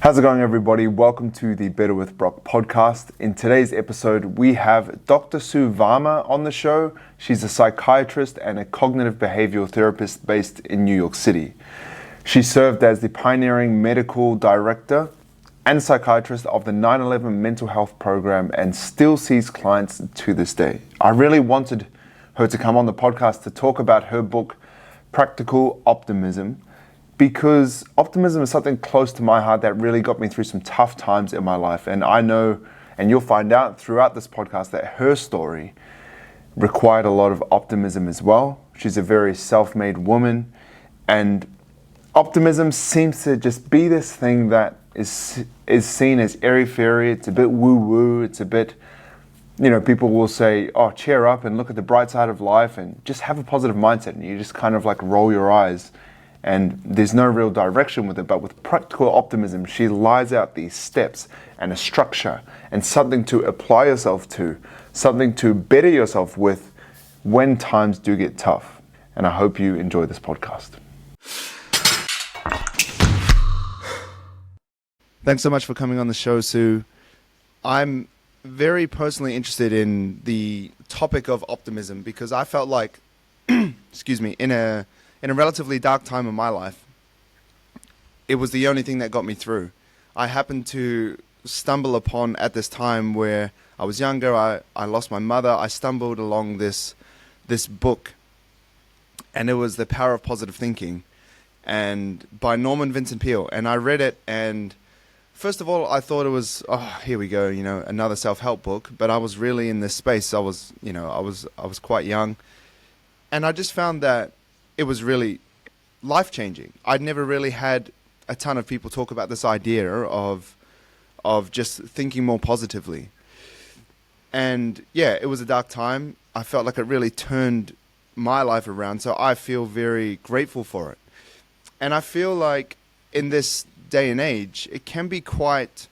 How's it going, everybody? Welcome to the Better with Brock podcast. In today's episode, we have Dr. Sue Varma on the show. She's a psychiatrist and a cognitive behavioral therapist based in New York City. She served as the pioneering medical director and psychiatrist of the 9/11 mental health program and still sees clients to this day. I really wanted her to come on the podcast to talk about her book, Practical Optimism, because optimism is something close to my heart that really got me through some tough times in my life. And I know, and you'll find out throughout this podcast, that her story required a lot of optimism as well. She's a very self-made woman, and optimism seems to just be this thing that is seen as airy-fairy. It's a bit woo-woo. It's a bit, people will say, oh, cheer up and look at the bright side of life and just have a positive mindset. And you just kind of like roll your eyes. And there's no real direction with it. But with practical optimism, she lies out these steps and a structure and something to apply yourself to, something to better yourself with when times do get tough. And I hope you enjoy this podcast. Thanks so much for coming on the show, Sue. I'm very personally interested in the topic of optimism because I felt like, in a relatively dark time in my life, it was the only thing that got me through. I happened to stumble upon, at this time where I was younger, I lost my mother, I stumbled along this book, and it was The Power of Positive Thinking, and by Norman Vincent Peale. And I read it, and first of all, I thought it was, oh, here we go, another self-help book. But I was really in this space. I was quite young, and I just found that it was really life-changing. I'd never really had a ton of people talk about this idea of just thinking more positively. And yeah, it was a dark time. I felt like it really turned my life around, so I feel very grateful for it. And I feel like in this day and age, it can be quite,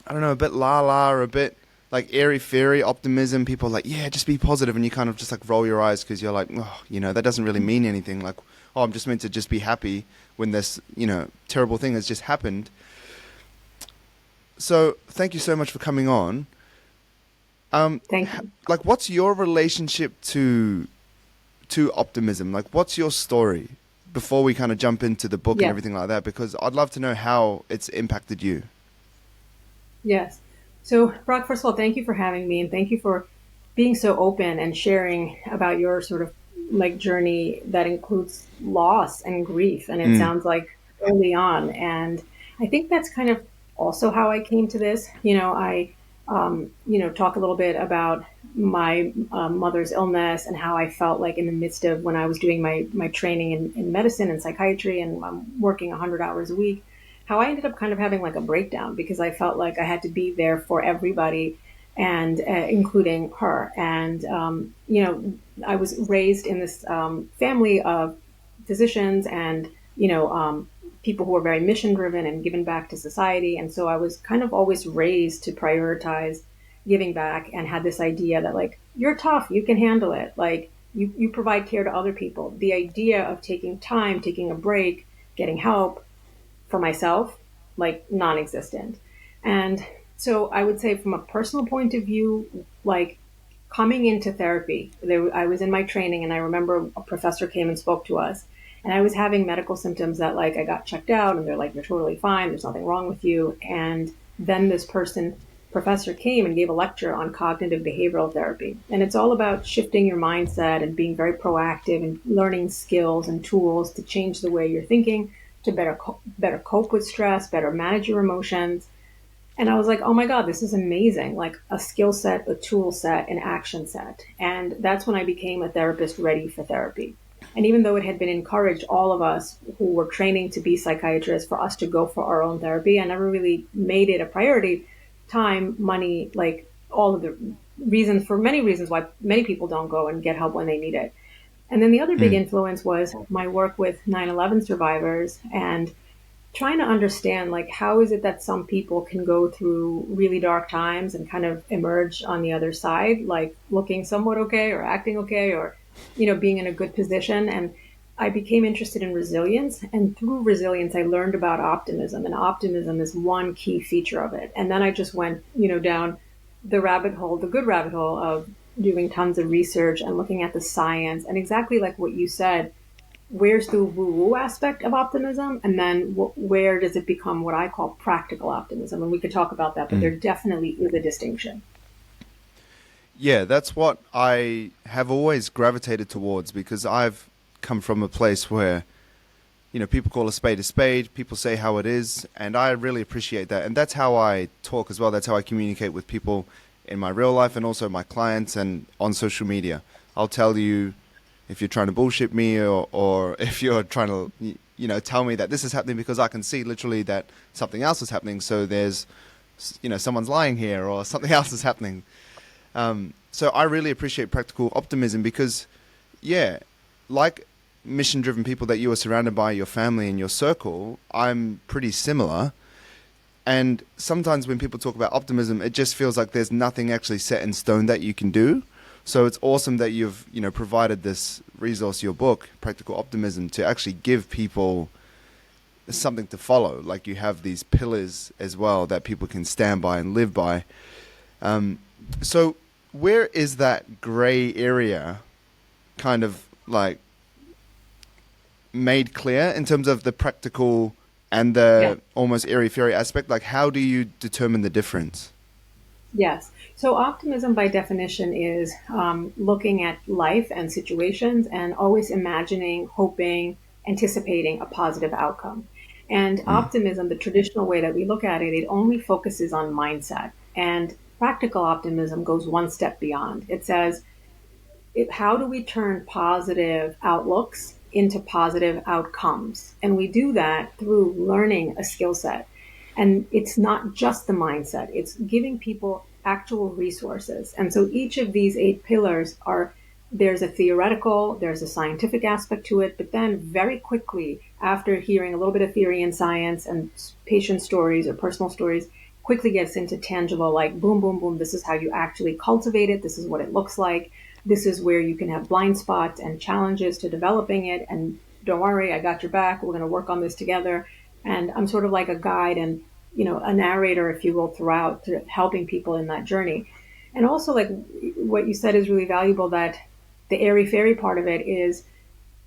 a bit la-la or a bit like airy-fairy optimism. People are like, yeah, just be positive, and you kind of just like roll your eyes because you're like, oh, that doesn't really mean anything. Like, oh, I'm just meant to just be happy when this, terrible thing has just happened. So thank you so much for coming on. Thank you. Like, what's your relationship to optimism? Like, what's your story before we kind of jump into the book and everything like that? Because I'd love to know how it's impacted you. Yes. So, Brock, first of all, thank you for having me, and thank you for being so open and sharing about your sort of like journey that includes loss and grief. And it sounds like early on. And I think that's kind of also how I came to this. I talk a little bit about my mother's illness and how I felt like in the midst of when I was doing my training in medicine and psychiatry, and I'm working 100 hours a week, how I ended up kind of having like a breakdown because I felt like I had to be there for everybody, and including her. And, I was raised in this family of physicians and, people who were very mission driven and given back to society. And so I was kind of always raised to prioritize giving back, and had this idea that like, you're tough, you can handle it. Like you provide care to other people. The idea of taking time, taking a break, getting help for myself, like non-existent. And so I would say from a personal point of view, like coming into therapy, I was in my training, and I remember a professor came and spoke to us, and I was having medical symptoms that like I got checked out, and they're like, you're totally fine, there's nothing wrong with you. And then this professor came and gave a lecture on cognitive behavioral therapy. And it's all about shifting your mindset and being very proactive and learning skills and tools to change the way you're thinking, to better cope with stress, better manage your emotions. And I was like, oh my God, this is amazing. Like a skill set, a tool set, an action set. And that's when I became a therapist ready for therapy. And even though it had been encouraged, all of us who were training to be psychiatrists, for us to go for our own therapy, I never really made it a priority. Time, money, like all of the reasons, for many reasons why many people don't go and get help when they need it. And then the other big influence was my work with 9/11 survivors, and trying to understand, like, how is it that some people can go through really dark times and kind of emerge on the other side, like looking somewhat okay or acting okay, or, being in a good position. And I became interested in resilience, and through resilience, I learned about optimism, and optimism is one key feature of it. And then I just went, down the rabbit hole, the good rabbit hole of doing tons of research and looking at the science, and exactly like what you said, where's the woo-woo aspect of optimism, and then where does it become what I call practical optimism? And we could talk about that, but there definitely is a distinction. Yeah, that's what I have always gravitated towards because I've come from a place where, people call a spade, people say how it is, and I really appreciate that. And that's how I talk as well. That's how I communicate with people in my real life and also my clients and on social media. I'll tell you if you're trying to bullshit me or if you're trying to, tell me that this is happening because I can see literally that something else is happening. So there's, someone's lying here or something else is happening. So I really appreciate practical optimism because, yeah, like mission-driven people that you are surrounded by, your family and your circle, I'm pretty similar. And sometimes when people talk about optimism, it just feels like there's nothing actually set in stone that you can do. So it's awesome that you've, provided this resource, your book, Practical Optimism, to actually give people something to follow. Like you have these pillars as well that people can stand by and live by. So where is that gray area kind of like made clear in terms of the practical and Yeah. the almost airy-fairy aspect? Like how do you determine the difference? Yes. So optimism, by definition, is looking at life and situations and always imagining, hoping, anticipating a positive outcome. And optimism, the traditional way that we look at it, it only focuses on mindset. And practical optimism goes one step beyond. It says, how do we turn positive outlooks into positive outcomes? And we do that through learning a skill set. And it's not just the mindset, it's giving people actual resources. And so each of these 8 pillars are, there's a theoretical, there's a scientific aspect to it, but then very quickly, after hearing a little bit of theory and science and patient stories or personal stories, quickly gets into tangible, like boom, boom, boom, this is how you actually cultivate it, this is what it looks like, this is where you can have blind spots and challenges to developing it. And don't worry, I got your back. We're going to work on this together. And I'm sort of like a guide and, a narrator, if you will, throughout to helping people in that journey. And also, like what you said is really valuable, that the airy fairy part of it is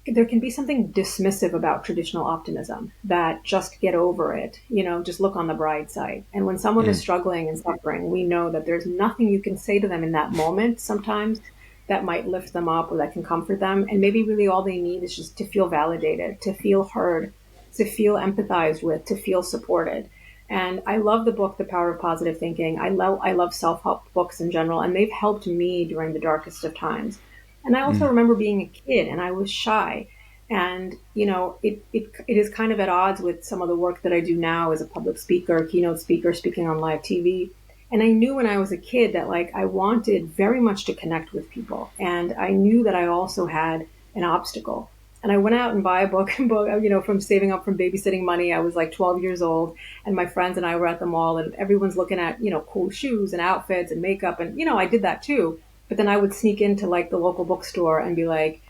there can be something dismissive about traditional optimism, that just get over it, just look on the bright side. And when someone is struggling and suffering, we know that there's nothing you can say to them in that moment sometimes that might lift them up or that can comfort them. And maybe really all they need is just to feel validated, to feel heard, to feel empathized with, to feel supported. And I love the book, The Power of Positive Thinking. I love self-help books in general, and they've helped me during the darkest of times. And I also remember being a kid and I was shy. And, it is kind of at odds with some of the work that I do now as a public speaker, keynote speaker, speaking on live TV. And I knew when I was a kid that like I wanted very much to connect with people. And I knew that I also had an obstacle. And I went out and buy a book, from saving up from babysitting money. I was like 12 years old, and my friends and I were at the mall, and everyone's looking at, cool shoes and outfits and makeup. And, I did that too. But then I would sneak into like the local bookstore and be like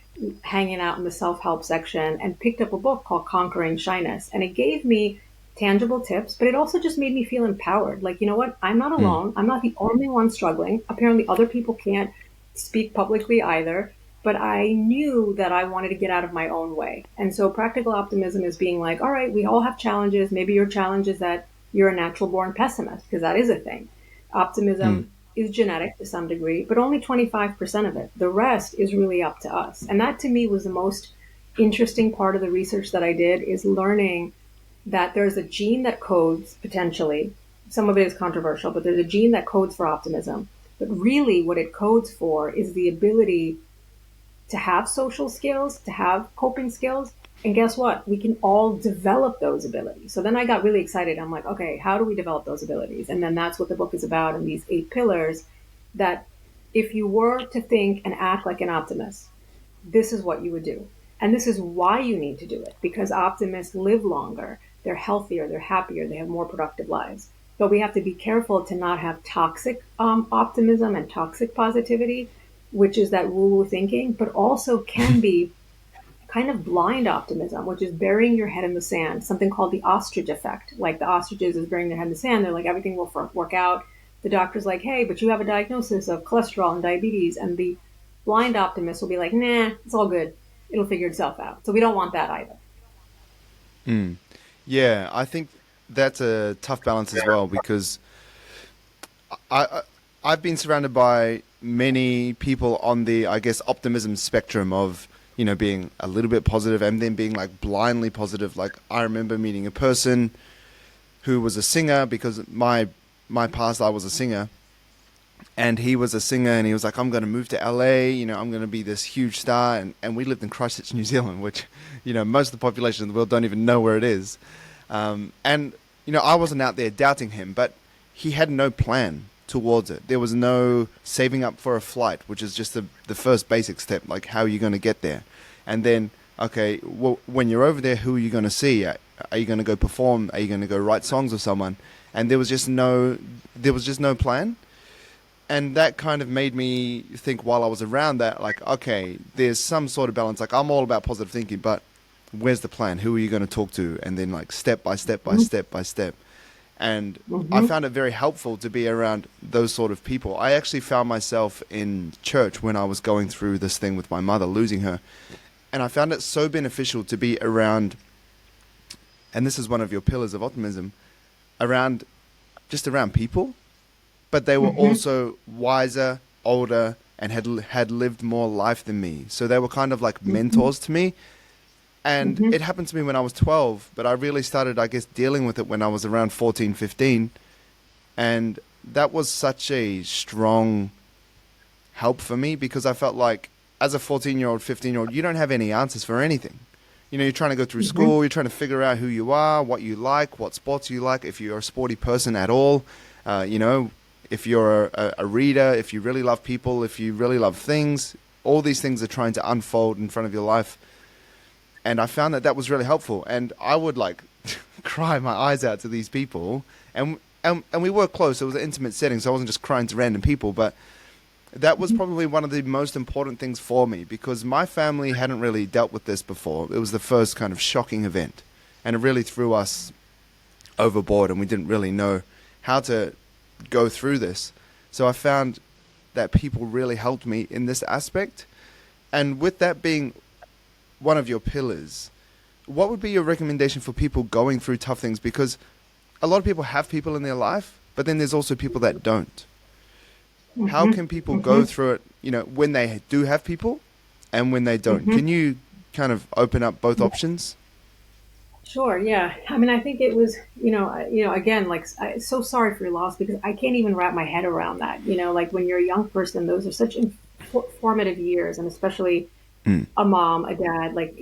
hanging out in the self-help section and picked up a book called Conquering Shyness. And it gave me tangible tips, but it also just made me feel empowered. Like, you know what? I'm not alone. I'm not the only one struggling. Apparently other people can't speak publicly either, but I knew that I wanted to get out of my own way. And so practical optimism is being like, all right, we all have challenges. Maybe your challenge is that you're a natural born pessimist, because that is a thing. Optimism is genetic to some degree, but only 25% of it. The rest is really up to us. And that to me was the most interesting part of the research that I did, is learning that there's a gene that codes potentially, some of it is controversial, but there's a gene that codes for optimism. But really what it codes for is the ability to have social skills, to have coping skills. And guess what? We can all develop those abilities. So then I got really excited. I'm like, okay, how do we develop those abilities? And then that's what the book is about, in these 8 pillars, that if you were to think and act like an optimist, this is what you would do. And this is why you need to do it, because optimists live longer, they're healthier, they're happier, they have more productive lives. But we have to be careful to not have toxic optimism and toxic positivity, which is that woo-woo thinking, but also can be kind of blind optimism, which is burying your head in the sand, something called the ostrich effect. Like the ostriches is burying their head in the sand. They're like, everything will work out. The doctor's like, hey, but you have a diagnosis of cholesterol and diabetes. And the blind optimist will be like, nah, it's all good. It'll figure itself out. So we don't want that either. Mm. Yeah, I think that's a tough balance as well because I I've been surrounded by many people on the, I guess, optimism spectrum of, being a little bit positive and then being like blindly positive. Like I remember meeting a person who was a singer because my past I was a singer, and he was a singer and he was like, I'm going to move to LA, I'm going to be this huge star. And we lived in Christchurch, New Zealand, which, most of the population of the world don't even know where it is. And I wasn't out there doubting him, but he had no plan towards it. There was no saving up for a flight, which is just the first basic step, like how are you going to get there? And then, okay, well, when you're over there, who are you going to see? Are you going to go perform? Are you going to go write songs with someone? And there was just no plan. And that kind of made me think while I was around that, like, okay, there's some sort of balance. Like I'm all about positive thinking, but where's the plan? Who are you going to talk to? And then like step by step by step by step. And I Mm-hmm. found it very helpful to be around those sort of people. I actually found myself in church when I was going through this thing with my mother, losing her. And I found it so beneficial to be around, and this is one of your pillars of optimism, around just around people, but they were Mm-hmm. also wiser, older, and had lived more life than me. So they were kind of like Mm-hmm. mentors to me. And Mm-hmm. it happened to me when I was 12, but I really started, I guess, dealing with it when I was around 14, 15. And that was such a strong help for me because I felt like as a 14-year-old, 15-year-old, you don't have any answers for anything. You're trying to go through Mm-hmm. school, you're trying to figure out who you are, what you like, what sports you like, if you're a sporty person at all, if you're a reader, if you really love people, if you really love things. All these things are trying to unfold in front of your life. And I found that was really helpful. And I would like cry my eyes out to these people. And we were close. It was an intimate setting, so I wasn't just crying to random people. But that was probably one of the most important things for me because my family hadn't really dealt with this before. It was the first kind of shocking event. And it really threw us overboard, and we didn't really know how to go through this. So I found that people really helped me in this aspect. And with that being one of your pillars, what would be your recommendation for people going through tough things? Because a lot of people have people in their life, but then there's also people that don't. How Mm-hmm. can people go Mm-hmm. through it, when they do have people and when they don't? Mm-hmm. Can you kind of open up both options? Sure. Yeah. I mean, I think it was, again, like, so sorry for your loss because I can't even wrap my head around that. Like when you're a young person, those are such formative years, and especially Mm. a mom, a dad, like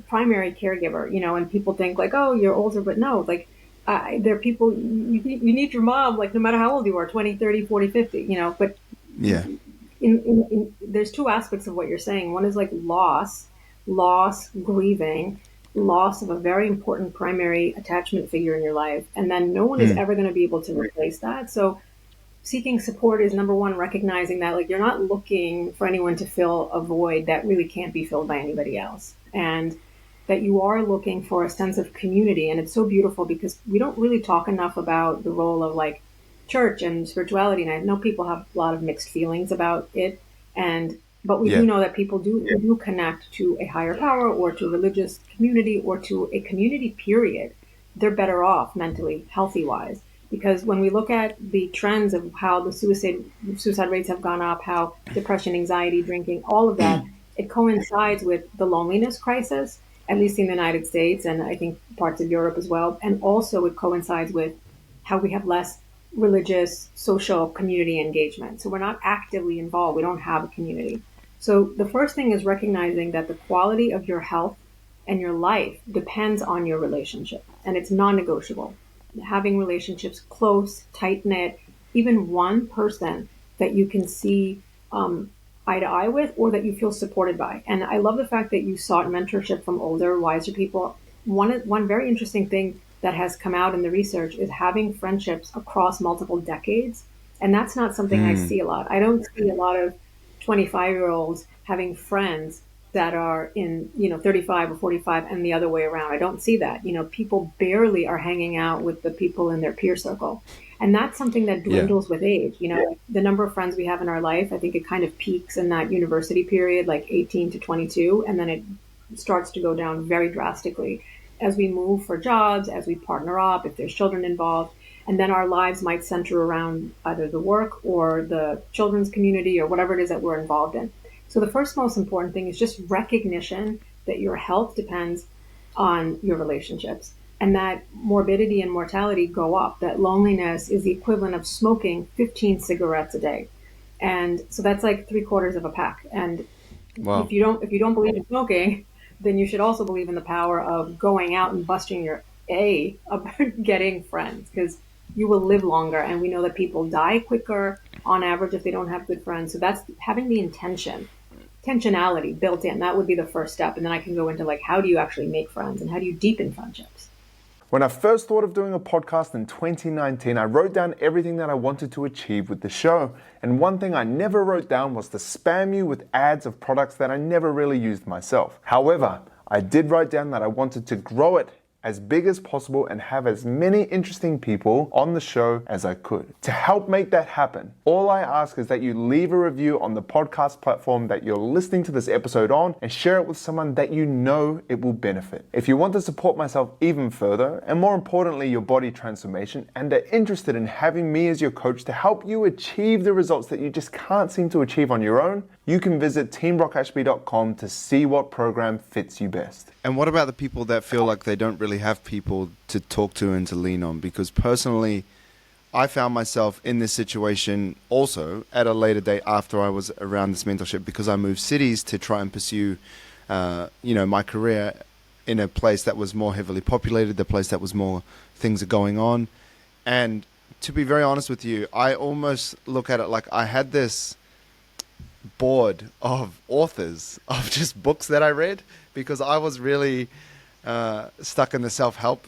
primary caregiver, and people think like, oh, you're older, but no, like, there are people, you need your mom, like no matter how old you are, 20, 30, 40, 50, but Yeah. there's two aspects of what you're saying. One is like loss, grieving, loss of a very important primary attachment figure in your life. And then no one is Mm. ever going to be able to replace that. So seeking support is number one, recognizing that like you're not looking for anyone to fill a void that really can't be filled by anybody else. And that you are looking for a sense of community. And it's so beautiful because we don't really talk enough about the role of like church and spirituality. And I know people have a lot of mixed feelings about it. And but we do Yeah. know that people do connect to a higher power or to a religious community or to a community period. They're better off mentally, healthy wise. Because when we look at the trends of how the suicide rates have gone up, how depression, anxiety, drinking, all of that, it coincides with the loneliness crisis, at least in the United States and I think parts of Europe as well. And also it coincides with how we have less religious, social community engagement. So we're not actively involved. We don't have a community. So the first thing is recognizing that the quality of your health and your life depends on your relationship and it's non-negotiable. Having relationships close, tight knit, even one person that you can see eye to eye with or that you feel supported by. And I love the fact that you sought mentorship from older, wiser people. One very interesting thing that has come out in the research is having friendships across multiple decades. And that's not something I Mm. see a lot. I don't see a lot of 25-year-olds having friends that are in, 35 or 45 and the other way around. I don't see that. People barely are hanging out with the people in their peer circle. And that's something that Yeah. dwindles with age. The number of friends we have in our life, I think it kind of peaks in that university period, like 18 to 22, and then it starts to go down very drastically as we move for jobs, as we partner up, if there's children involved. And then our lives might center around either the work or the children's community or whatever it is that we're involved in. So the first most important thing is just recognition that your health depends on your relationships and that morbidity and mortality go up, that loneliness is the equivalent of smoking 15 cigarettes a day. And so that's like 3/4 of a pack. And Wow. if you don't believe in smoking, then you should also believe in the power of going out and busting your A about getting friends, because you will live longer. And we know that people die quicker on average if they don't have good friends. So that's having the intentionality built in. That would be the first step. And then I can go into like, how do you actually make friends and how do you deepen friendships? When I first thought of doing a podcast in 2019, I wrote down everything that I wanted to achieve with the show. And one thing I never wrote down was to spam you with ads of products that I never really used myself. However, I did write down that I wanted to grow it as big as possible and have as many interesting people on the show as I could. To help make that happen, all I ask is that you leave a review on the podcast platform that you're listening to this episode on and share it with someone that you know it will benefit. If you want to support myself even further, and more importantly, your body transformation, and are interested in having me as your coach to help you achieve the results that you just can't seem to achieve on your own, you can visit teamrockashby.com to see what program fits you best. And what about the people that feel like they don't really have people to talk to and to lean on? Because personally, I found myself in this situation also at a later date after I was around this mentorship, because I moved cities to try and pursue, my career in a place that was more heavily populated, the place that was more things are going on. And to be very honest with you, I almost look at it like I had this board of authors of just books that I read, because I was really stuck in the self-help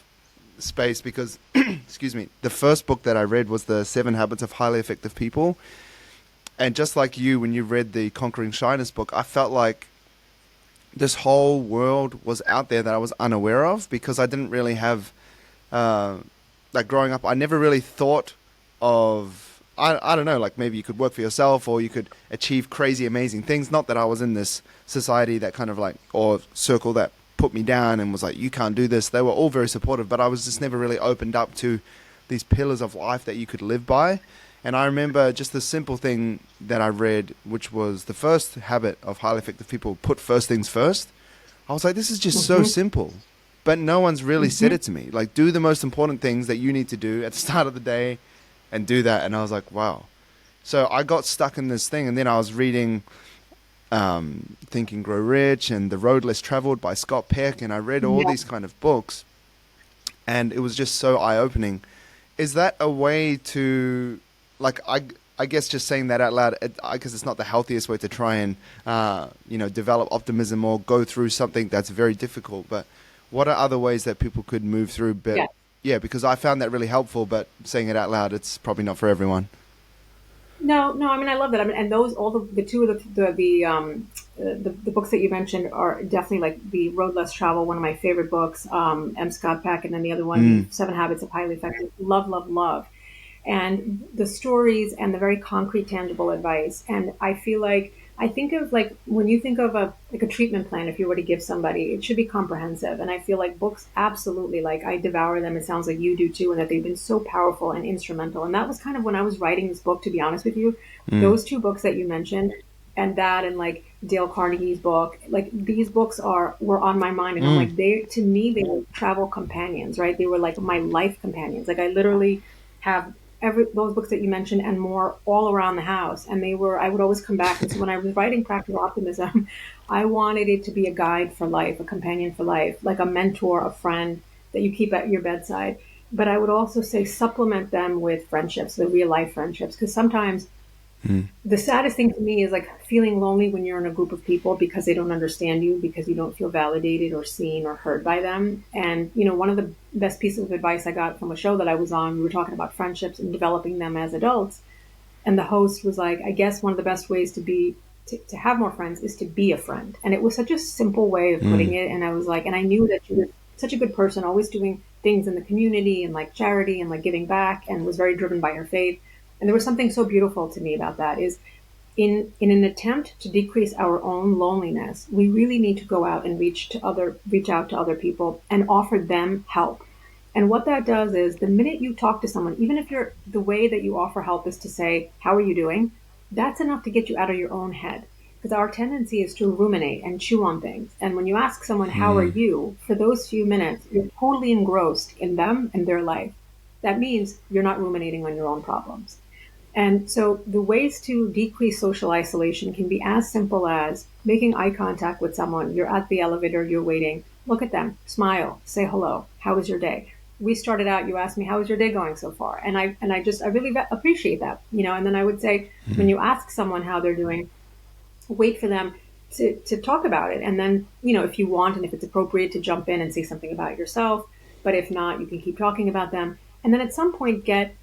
space because, excuse me, the first book that I read was The 7 Habits of Highly Effective People. And just like you, when you read the Conquering Shyness book, I felt like this whole world was out there that I was unaware of, because I didn't really have, like growing up, I never really thought of, I don't know, like maybe you could work for yourself or you could achieve crazy, amazing things. Not that I was in this society that kind of like, or circle that put me down and was like, you can't do this. They were all very supportive, but I was just never really opened up to these pillars of life that you could live by. And I remember just the simple thing that I read, which was the first habit of highly effective people, put first things first. I was like, this is just so simple, but no one's really said it to me. Like, do the most important things that you need to do at the start of the day and do that. And I was like, wow. So I got stuck in this thing. And then I was reading Think and Grow Rich and The Road Less Traveled by Scott Peck. And I read all these kind of books. And it was just so eye-opening. Is that a way to, like, I guess just saying that out loud, I guess it's not the healthiest way to try and, develop optimism or go through something that's very difficult. But what are other ways that people could move through? But yeah, because I found that really helpful, but saying it out loud, it's probably not for everyone. No, I mean, I love that. I mean, and those, all the two of the books that you mentioned are definitely like The Road Less Traveled, one of my favorite books, M. Scott Peck, and then the other one, 7 Habits of Highly Effective. Love. And the stories and the very concrete, tangible advice. And I feel like, I think of like, when you think of a treatment plan, if you were to give somebody, it should be comprehensive. And I feel like books, absolutely, like I devour them. It sounds like you do too, and that they've been so powerful and instrumental. And that was kind of when I was writing this book, to be honest with you, those two books that you mentioned, and that, and like Dale Carnegie's book, like these books were on my mind. And I'm like, to me, they were travel companions, right? They were like my life companions. Like I literally have those books that you mentioned and more all around the house. And I would always come back. And so when I was writing Practical Optimism, I wanted it to be a guide for life, a companion for life, like a mentor, a friend that you keep at your bedside. But I would also say supplement them with friendships, the real life friendships. Because sometimes the saddest thing to me is like feeling lonely when you're in a group of people because they don't understand you, because you don't feel validated or seen or heard by them. And, one of the best pieces of advice I got from a show that I was on, we were talking about friendships and developing them as adults. And the host was like, I guess one of the best ways to be to have more friends is to be a friend. And it was such a simple way of putting it. And I was like, and I knew that you were such a good person, always doing things in the community and like charity and like giving back, and was very driven by her faith. And there was something so beautiful to me about that is in an attempt to decrease our own loneliness, we really need to go out and reach out to other people and offer them help. And what that does is the minute you talk to someone, even if the way that you offer help is to say, how are you doing? That's enough to get you out of your own head. Because our tendency is to ruminate and chew on things. And when you ask someone, how are you? For those few minutes, you're totally engrossed in them and their life. That means you're not ruminating on your own problems. And so the ways to decrease social isolation can be as simple as making eye contact with someone. You're at the elevator, you're waiting, look at them, smile, say hello. How was your day? We started out, you asked me, how is your day going so far? And I really appreciate that, and then I would say, when you ask someone how they're doing, wait for them to talk about it. And then, if you want, and if it's appropriate, to jump in and say something about yourself. But if not, you can keep talking about them. And then at some point, get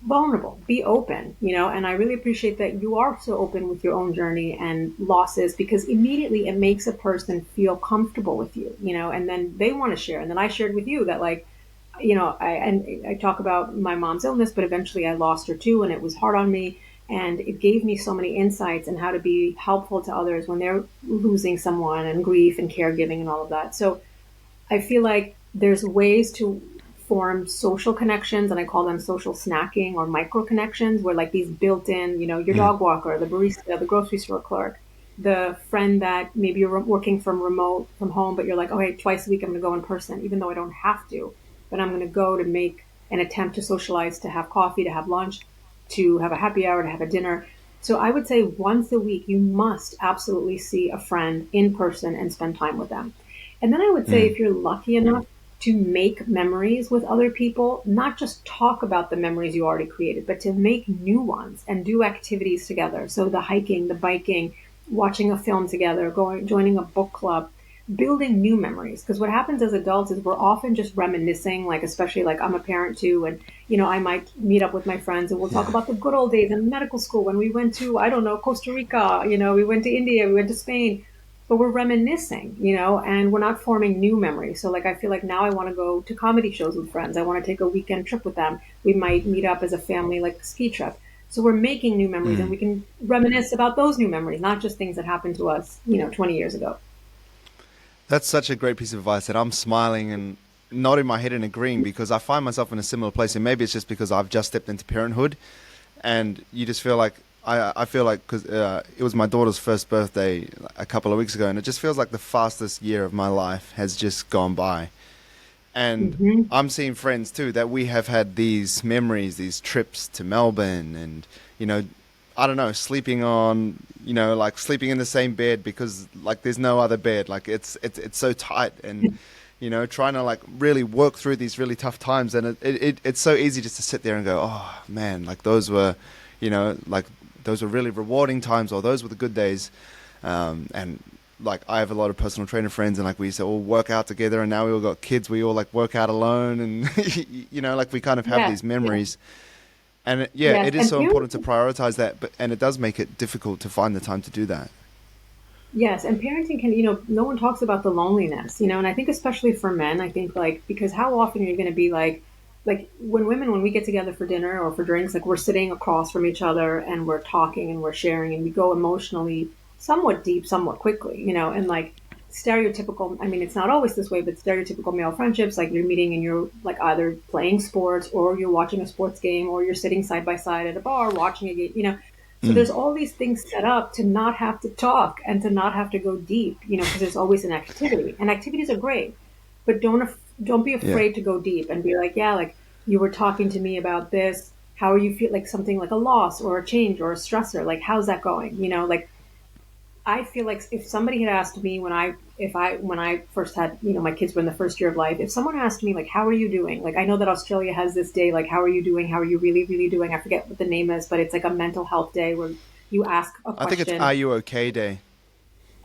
vulnerable, be open, and I really appreciate that you are so open with your own journey and losses, because immediately it makes a person feel comfortable with you, and then they want to share. And then I shared with you that, like, I talk about my mom's illness, but eventually I lost her too, and it was hard on me. And it gave me so many insights on how to be helpful to others when they're losing someone, and grief and caregiving and all of that. So I feel like there's ways to form social connections, and I call them social snacking or micro connections, where like these built-in, your dog walker, the barista, the grocery store clerk, the friend that maybe you're working from home, but you're like, oh, hey, twice a week I'm going to go in person, even though I don't have to, but I'm going to go to make an attempt to socialize, to have coffee, to have lunch, to have a happy hour, to have a dinner. So I would say once a week, you must absolutely see a friend in person and spend time with them. And then I would say, if you're lucky enough to make memories with other people, not just talk about the memories you already created, but to make new ones and do activities together. So the hiking, the biking, watching a film together, joining a book club, building new memories. Because what happens as adults is we're often just reminiscing, like, especially like I'm a parent too, and I might meet up with my friends and we'll talk about the good old days in medical school when we went to, I don't know, Costa Rica, we went to India, we went to Spain. But we're reminiscing, and we're not forming new memories. So like, I feel like now I want to go to comedy shows with friends. I want to take a weekend trip with them. We might meet up as a family, like a ski trip. So we're making new memories, and we can reminisce about those new memories, not just things that happened to us, 20 years ago. That's such a great piece of advice, and I'm smiling and nodding my head and agreeing, because I find myself in a similar place, and maybe it's just because I've just stepped into parenthood, and you just feel like, I feel like, because it was my daughter's first birthday a couple of weeks ago, and it just feels like the fastest year of my life has just gone by. And I'm seeing friends too that we have had these memories, these trips to Melbourne, and I don't know, sleeping on, like sleeping in the same bed because like there's no other bed, like it's so tight, and trying to like really work through these really tough times, and it's so easy just to sit there and go, oh man, like those were, like those were really rewarding times, or those were the good days. And like I have a lot of personal trainer friends, and like we used to all work out together, and now we all got kids, we all like work out alone, and like we kind of have these memories. And it is so important to prioritize that, and it does make it difficult to find the time to do that. Yes, and parenting can, no one talks about the loneliness, and I think especially for men, I think like, because how often are you going to be like when we get together for dinner or for drinks, like we're sitting across from each other and we're talking and we're sharing, and we go emotionally somewhat deep, somewhat quickly, and like stereotypical, I mean, it's not always this way, but stereotypical male friendships, like you're meeting and you're like either playing sports or you're watching a sports game or you're sitting side by side at a bar watching a game, so there's all these things set up to not have to talk and to not have to go deep, because there's always an activity, and activities are great, but don't be afraid to go deep and be like, yeah, like you were talking to me about this. How are you feel, like something like a loss or a change or a stressor? Like, how's that going? Like I feel like if somebody had asked me when I first had, my kids were in the first year of life, if someone asked me like, how are you doing? Like, I know that Australia has this day, like, how are you doing? How are you really, really doing? I forget what the name is, but it's like a mental health day where you ask a question. I think it's Are You Okay Day.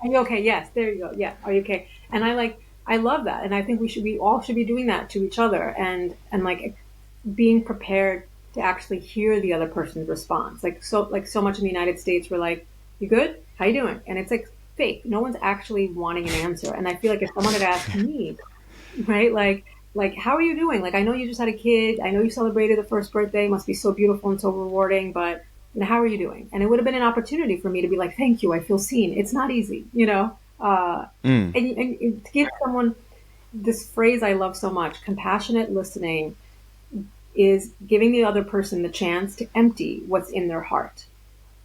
Are you okay? Yes, there you go. Yeah, are you okay? And I love that, and I think we all should be doing that to each other, and like being prepared to actually hear the other person's response. Like so much in the United States, we're like, you good? how you doing? And it's like fake. No one's actually wanting an answer. And I feel like if someone had asked me, right, like how are you doing? Like I know you just had a kid. I know you celebrated the first birthday. It must be so beautiful and so rewarding. But how are you doing? And it would have been an opportunity for me to be like, thank you. I feel seen. It's not easy, Mm. and to give someone this phrase I love so much, compassionate listening, is giving the other person the chance to empty what's in their heart.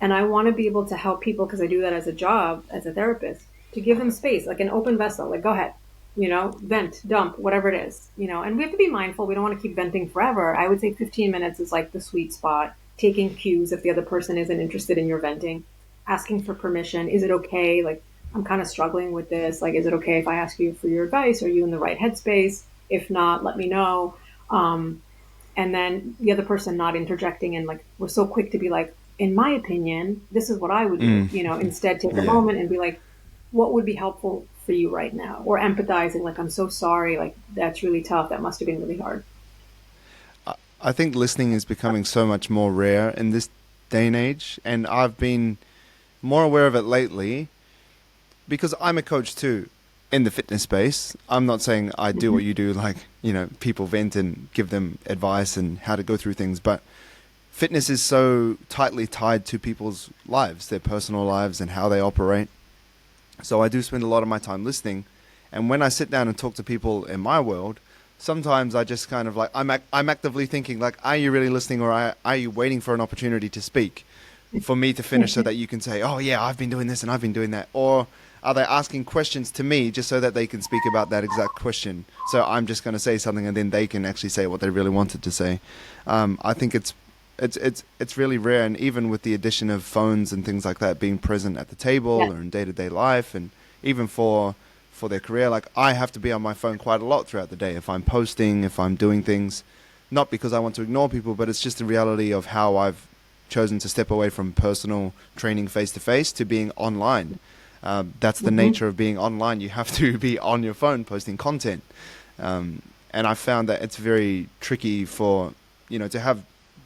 And I want to be able to help people, because I do that as a job, as a therapist, to give them space, like an open vessel, like go ahead, vent, dump, whatever it is, and we have to be mindful. We don't want to keep venting forever. I would say 15 minutes is like the sweet spot, taking cues if the other person isn't interested in your venting, asking for permission. Is it okay? Like, I'm kind of struggling with this. Like, is it okay if I ask you for your advice? Are you in the right headspace? If not, let me know. And then the other person not interjecting, and like we're so quick to be like, in my opinion, this is what I would do, Mm. instead take a Yeah. moment and be like, what would be helpful for you right now? Or empathizing, like, I'm so sorry, like that's really tough. That must have been really hard. I think listening is becoming so much more rare in this day and age, and I've been more aware of it lately because I'm a coach too in the fitness space. I'm not saying I do what you do, like, people vent and give them advice and how to go through things, but fitness is so tightly tied to people's lives, their personal lives and how they operate. So I do spend a lot of my time listening. And when I sit down and talk to people in my world, sometimes I just kind of like, I'm actively thinking like, are you really listening, or are you waiting for an opportunity to speak for me to finish so that you can say, oh yeah, I've been doing this and I've been doing that? Or are they asking questions to me just so that they can speak about that exact question? So I'm just going to say something and then they can actually say what they really wanted to say. I think it's really rare, and even with the addition of phones and things like that being present at the table Yeah. or in day-to-day life, and even for their career, like I have to be on my phone quite a lot throughout the day if I'm posting, if I'm doing things, not because I want to ignore people, but it's just the reality of how I've chosen to step away from personal training face to face to being online. That's the Mm-hmm. nature of being online. You have to be on your phone posting content, and I found that it's very tricky for to have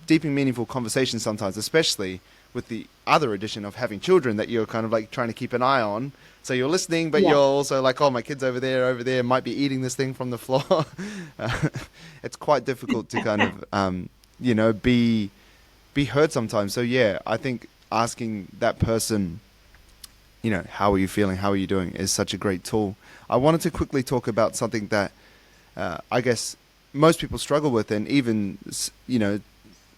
deep and meaningful conversations sometimes, especially with the other addition of having children that you're kind of like trying to keep an eye on. So you're listening, but Yeah. you're also like, oh, my kid's over there, might be eating this thing from the floor. It's quite difficult to kind of, be heard sometimes. So yeah, I think asking that person, how are you feeling? How are you doing? Is such a great tool. I wanted to quickly talk about something that I guess most people struggle with, and even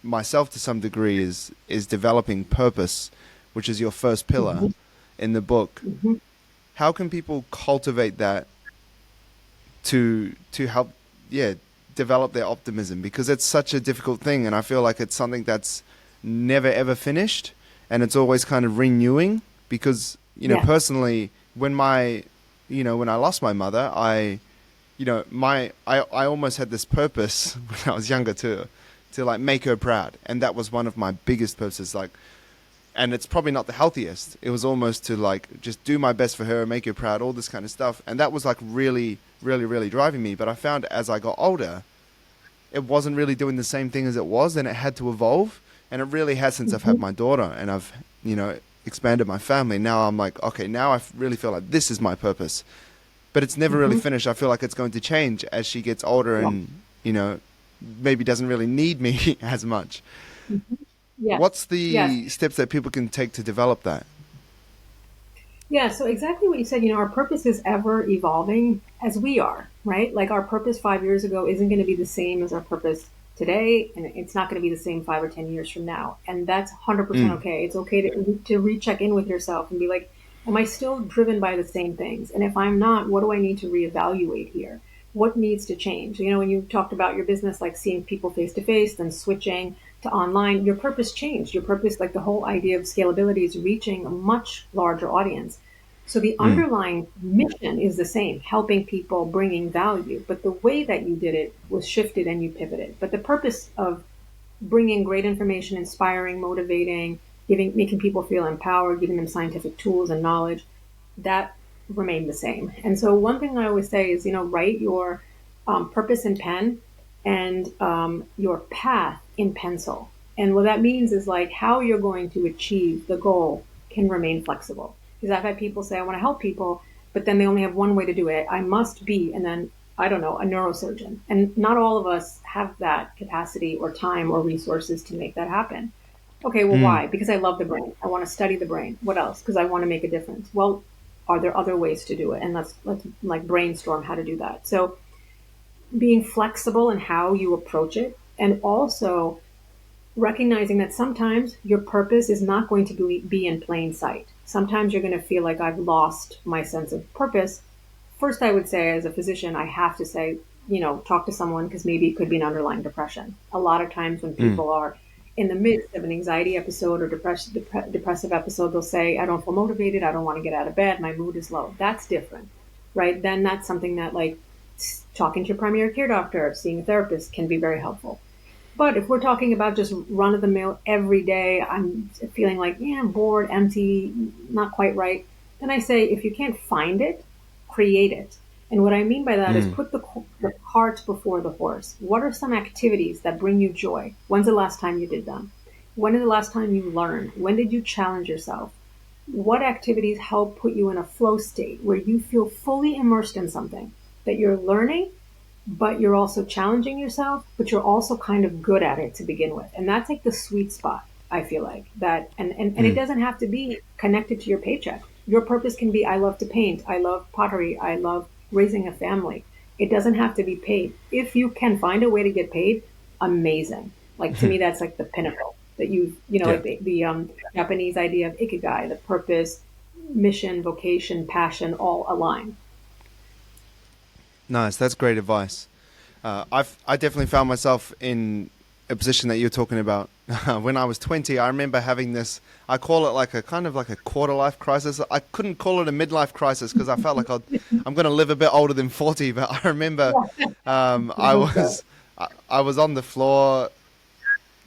myself to some degree, is developing purpose, which is your first pillar Mm-hmm. in the book. Mm-hmm. How can people cultivate that to help, yeah, develop their optimism? Because it's such a difficult thing, and I feel like it's something that's never ever finished, and it's always kind of renewing. Because Yeah. personally, when when I lost my mother, I almost had this purpose when I was younger to like make her proud, and that was one of my biggest purposes. Like, and it's probably not the healthiest. It was almost to like just do my best for her, make her proud, all this kind of stuff, and that was like really, really, really driving me. But I found as I got older, it wasn't really doing the same thing as it was, and it had to evolve. And it really has since I've had Mm-hmm. my daughter, and I've expanded my family. Now I'm like, okay, now I really feel like this is my purpose, but it's never really Mm-hmm. finished. I feel like it's going to change as she gets older Yeah. and, maybe doesn't really need me as much. Yes. What's Yes. the steps that people can take to develop that? Yeah, so exactly what you said, our purpose is ever evolving as we are, right? Like our purpose 5 years ago isn't going to be the same as our purpose today, and it's not going to be the same 5 or 10 years from now. And that's 100% Mm, okay. It's okay to recheck in with yourself and be like, am I still driven by the same things? And if I'm not, what do I need to reevaluate here? What needs to change? When you talked about your business, like seeing people face to face, then switching to online, your purpose changed. Your purpose, like the whole idea of scalability, is reaching a much larger audience. So the mm, underlying mission is the same, helping people, bringing value, but the way that you did it was shifted and you pivoted. But the purpose of bringing great information, inspiring, motivating, making people feel empowered, giving them scientific tools and knowledge, that remained the same. And so one thing I always say is, write your purpose in pen and your path in pencil. And what that means is like how you're going to achieve the goal can remain flexible. Because I've had people say, I want to help people, but then they only have one way to do it. I must be, and then, I don't know, a neurosurgeon. And not all of us have that capacity or time or resources to make that happen. Okay, well, Mm. why? Because I love the brain. I want to study the brain. What else? Because I want to make a difference. Well, are there other ways to do it? And let's like brainstorm how to do that. So being flexible in how you approach it, and also recognizing that sometimes your purpose is not going to be in plain sight. Sometimes you're going to feel like I've lost my sense of purpose. First, I would say, as a physician, I have to say, talk to someone, because maybe it could be an underlying depression. A lot of times when Mm. people are in the midst of an anxiety episode or depressive episode, they'll say, I don't feel motivated. I don't want to get out of bed. My mood is low. That's different, right? Then that's something that, like, talking to your primary care doctor, seeing a therapist can be very helpful. But if we're talking about just run of the mill every day, I'm feeling like, yeah, I'm bored, empty, not quite right. Then I say, if you can't find it, create it. And what I mean by that is Mm. put the cart before the horse. What are some activities that bring you joy? When's the last time you did them? When is the last time you learned? When did you challenge yourself? What activities help put you in a flow state where you feel fully immersed in something that you're learning, but you're also challenging yourself, but you're also kind of good at it to begin with. And that's like the sweet spot, I feel like that. And it Mm. doesn't have to be connected to your paycheck. Your purpose can be, I love to paint. I love pottery. I love raising a family. It doesn't have to be paid. If you can find a way to get paid, amazing. Like, to me, that's like the pinnacle that Yeah. like the Japanese idea of ikigai, the purpose, mission, vocation, passion, all align. Nice. That's great advice. I definitely found myself in a position that you're talking about. When I was 20, I remember having this. I call it like a kind of like a quarter life crisis. I couldn't call it a midlife crisis because I felt like I'm going to live a bit older than 40. But I remember I I hope so. I was on the floor.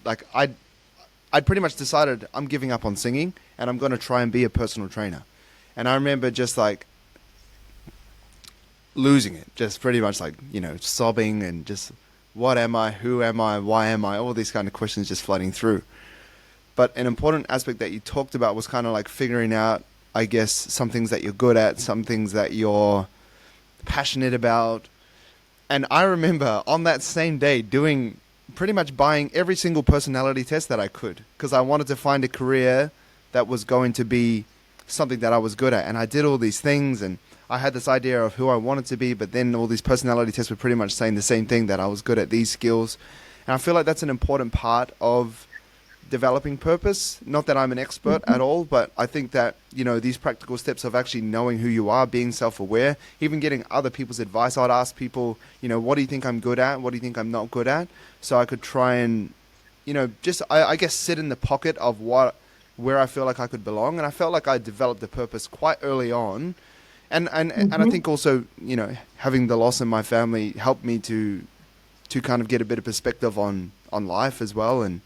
Like I'd pretty much decided I'm giving up on singing and I'm going to try and be a personal trainer. And I remember just like losing it, just pretty much like, sobbing and just, what am I? Who am I? Why am I? All these kind of questions just flooding through. But an important aspect that you talked about was kind of like figuring out, I guess, some things that you're good at, some things that you're passionate about. And I remember on that same day doing pretty much buying every single personality test that I could because I wanted to find a career that was going to be something that I was good at. And I did all these things and I had this idea of who I wanted to be, but then all these personality tests were pretty much saying the same thing, that I was good at these skills. And I feel like that's an important part of developing purpose. Not that I'm an expert at all, but I think that, these practical steps of actually knowing who you are, being self-aware, even getting other people's advice. I'd ask people, what do you think I'm good at? What do you think I'm not good at? So I could try and, just, I guess, sit in the pocket of where I feel like I could belong. And I felt like I developed a purpose quite early on. And I think also, having the loss in my family helped me to kind of get a bit of perspective on life as well, and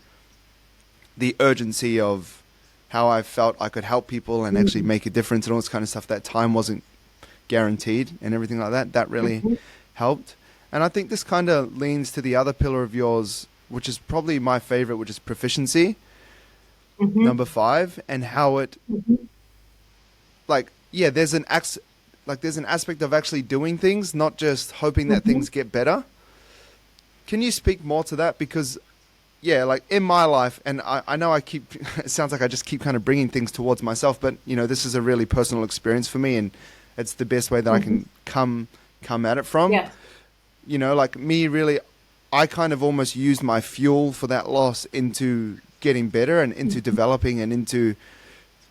the urgency of how I felt I could help people and actually make a difference and all this kind of stuff. That time wasn't guaranteed and everything like that. That really helped. And I think this kind of leans to the other pillar of yours, which is probably my favorite, which is proficiency, number 5, and how it, like, yeah, there's an aspect of actually doing things, not just hoping that things get better. Can you speak more to that? Because, yeah, like in my life, and I know it sounds like I just keep kind of bringing things towards myself, but, this is a really personal experience for me, and it's the best way that I can come at it from. Yes. Like me, really, I kind of almost used my fuel for that loss into getting better and into developing and into,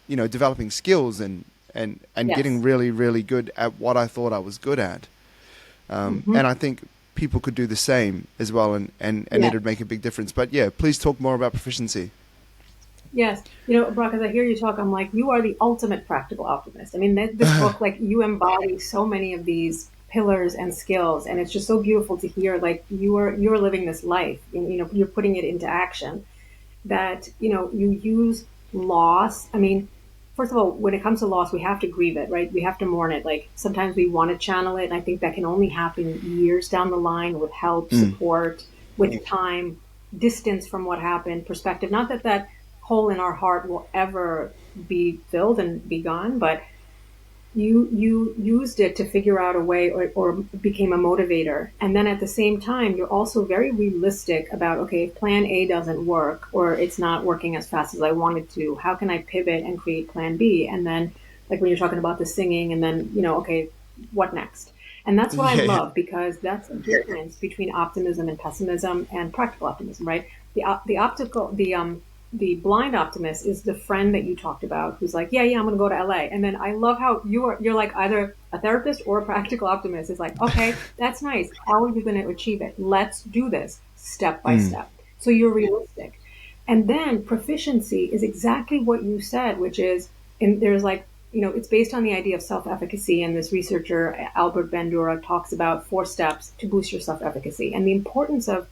developing skills and Yes. getting really, really good at what I thought I was good at. And I think people could do the same as well, and Yeah. it would make a big difference. But yeah, please talk more about proficiency. Yes. Brock, as I hear you talk, I'm like, you are the ultimate practical optimist. I mean, this book, like, you embody so many of these pillars and skills, and it's just so beautiful to hear, like, you're living this life, and, you're putting it into action, that, you use loss. I mean, first of all, when it comes to loss, we have to grieve it, right? We have to mourn it. Like, sometimes we want to channel it, and I think that can only happen years down the line with help, support, with time, distance from what happened, perspective. Not that hole in our heart will ever be filled and be gone, but you used it to figure out a way, or became a motivator. And then at the same time, you're also very realistic about, okay, if plan A doesn't work, or it's not working as fast as I wanted to, how can I pivot and create plan B? And then, like when you're talking about the singing, and then, okay, what next? And that's what I Yeah. love, because that's the difference between optimism and pessimism and practical optimism, right? The blind optimist is the friend that you talked about who's like, yeah, I'm going to go to LA. And then I love how you're like either a therapist or a practical optimist. It's like, okay, that's nice. How are you going to achieve it? Let's do this step by step. So you're realistic. And then proficiency is exactly what you said, which is, and there's like, it's based on the idea of self-efficacy. And this researcher, Albert Bandura, talks about 4 steps to boost your self-efficacy. And the importance of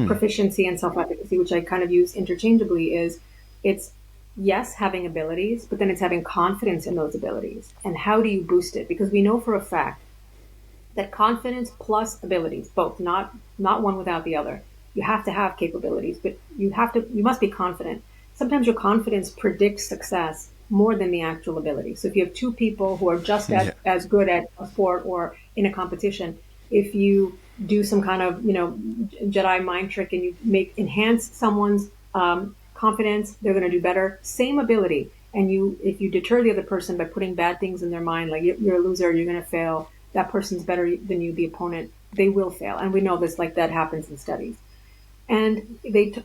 proficiency and self-efficacy, which I kind of use interchangeably, is it's, yes, having abilities, but then it's having confidence in those abilities. And how do you boost it? Because we know for a fact that confidence plus abilities, both, not one without the other. You have to have capabilities, but you must be confident. Sometimes your confidence predicts success more than the actual ability. So if you have 2 people who are just as good at a sport or in a competition, if you do some kind of, Jedi mind trick and you enhance someone's confidence, they're going to do better. Same ability. And if you deter the other person by putting bad things in their mind, like you're a loser, you're going to fail, that person's better than you, the opponent, they will fail. And we know this, like that happens in studies. And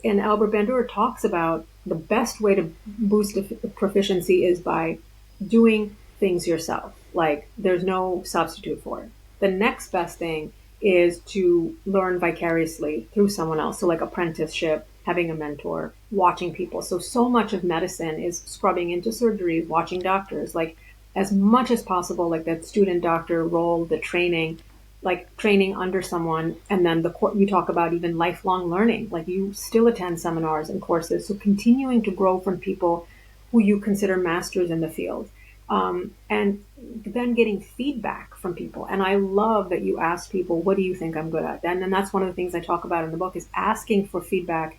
Albert Bandura talks about the best way to boost proficiency is by doing things yourself. Like there's no substitute for it. The next best thing is to learn vicariously through someone else. So like apprenticeship, having a mentor, watching people. So much of medicine is scrubbing into surgeries, watching doctors, like as much as possible, like that student doctor role, the training, like training under someone. And then you talk about even lifelong learning, like you still attend seminars and courses. So continuing to grow from people who you consider masters in the field. And then getting feedback from people. And I love that you ask people, what do you think I'm good at? And then that's one of the things I talk about in the book, is asking for feedback.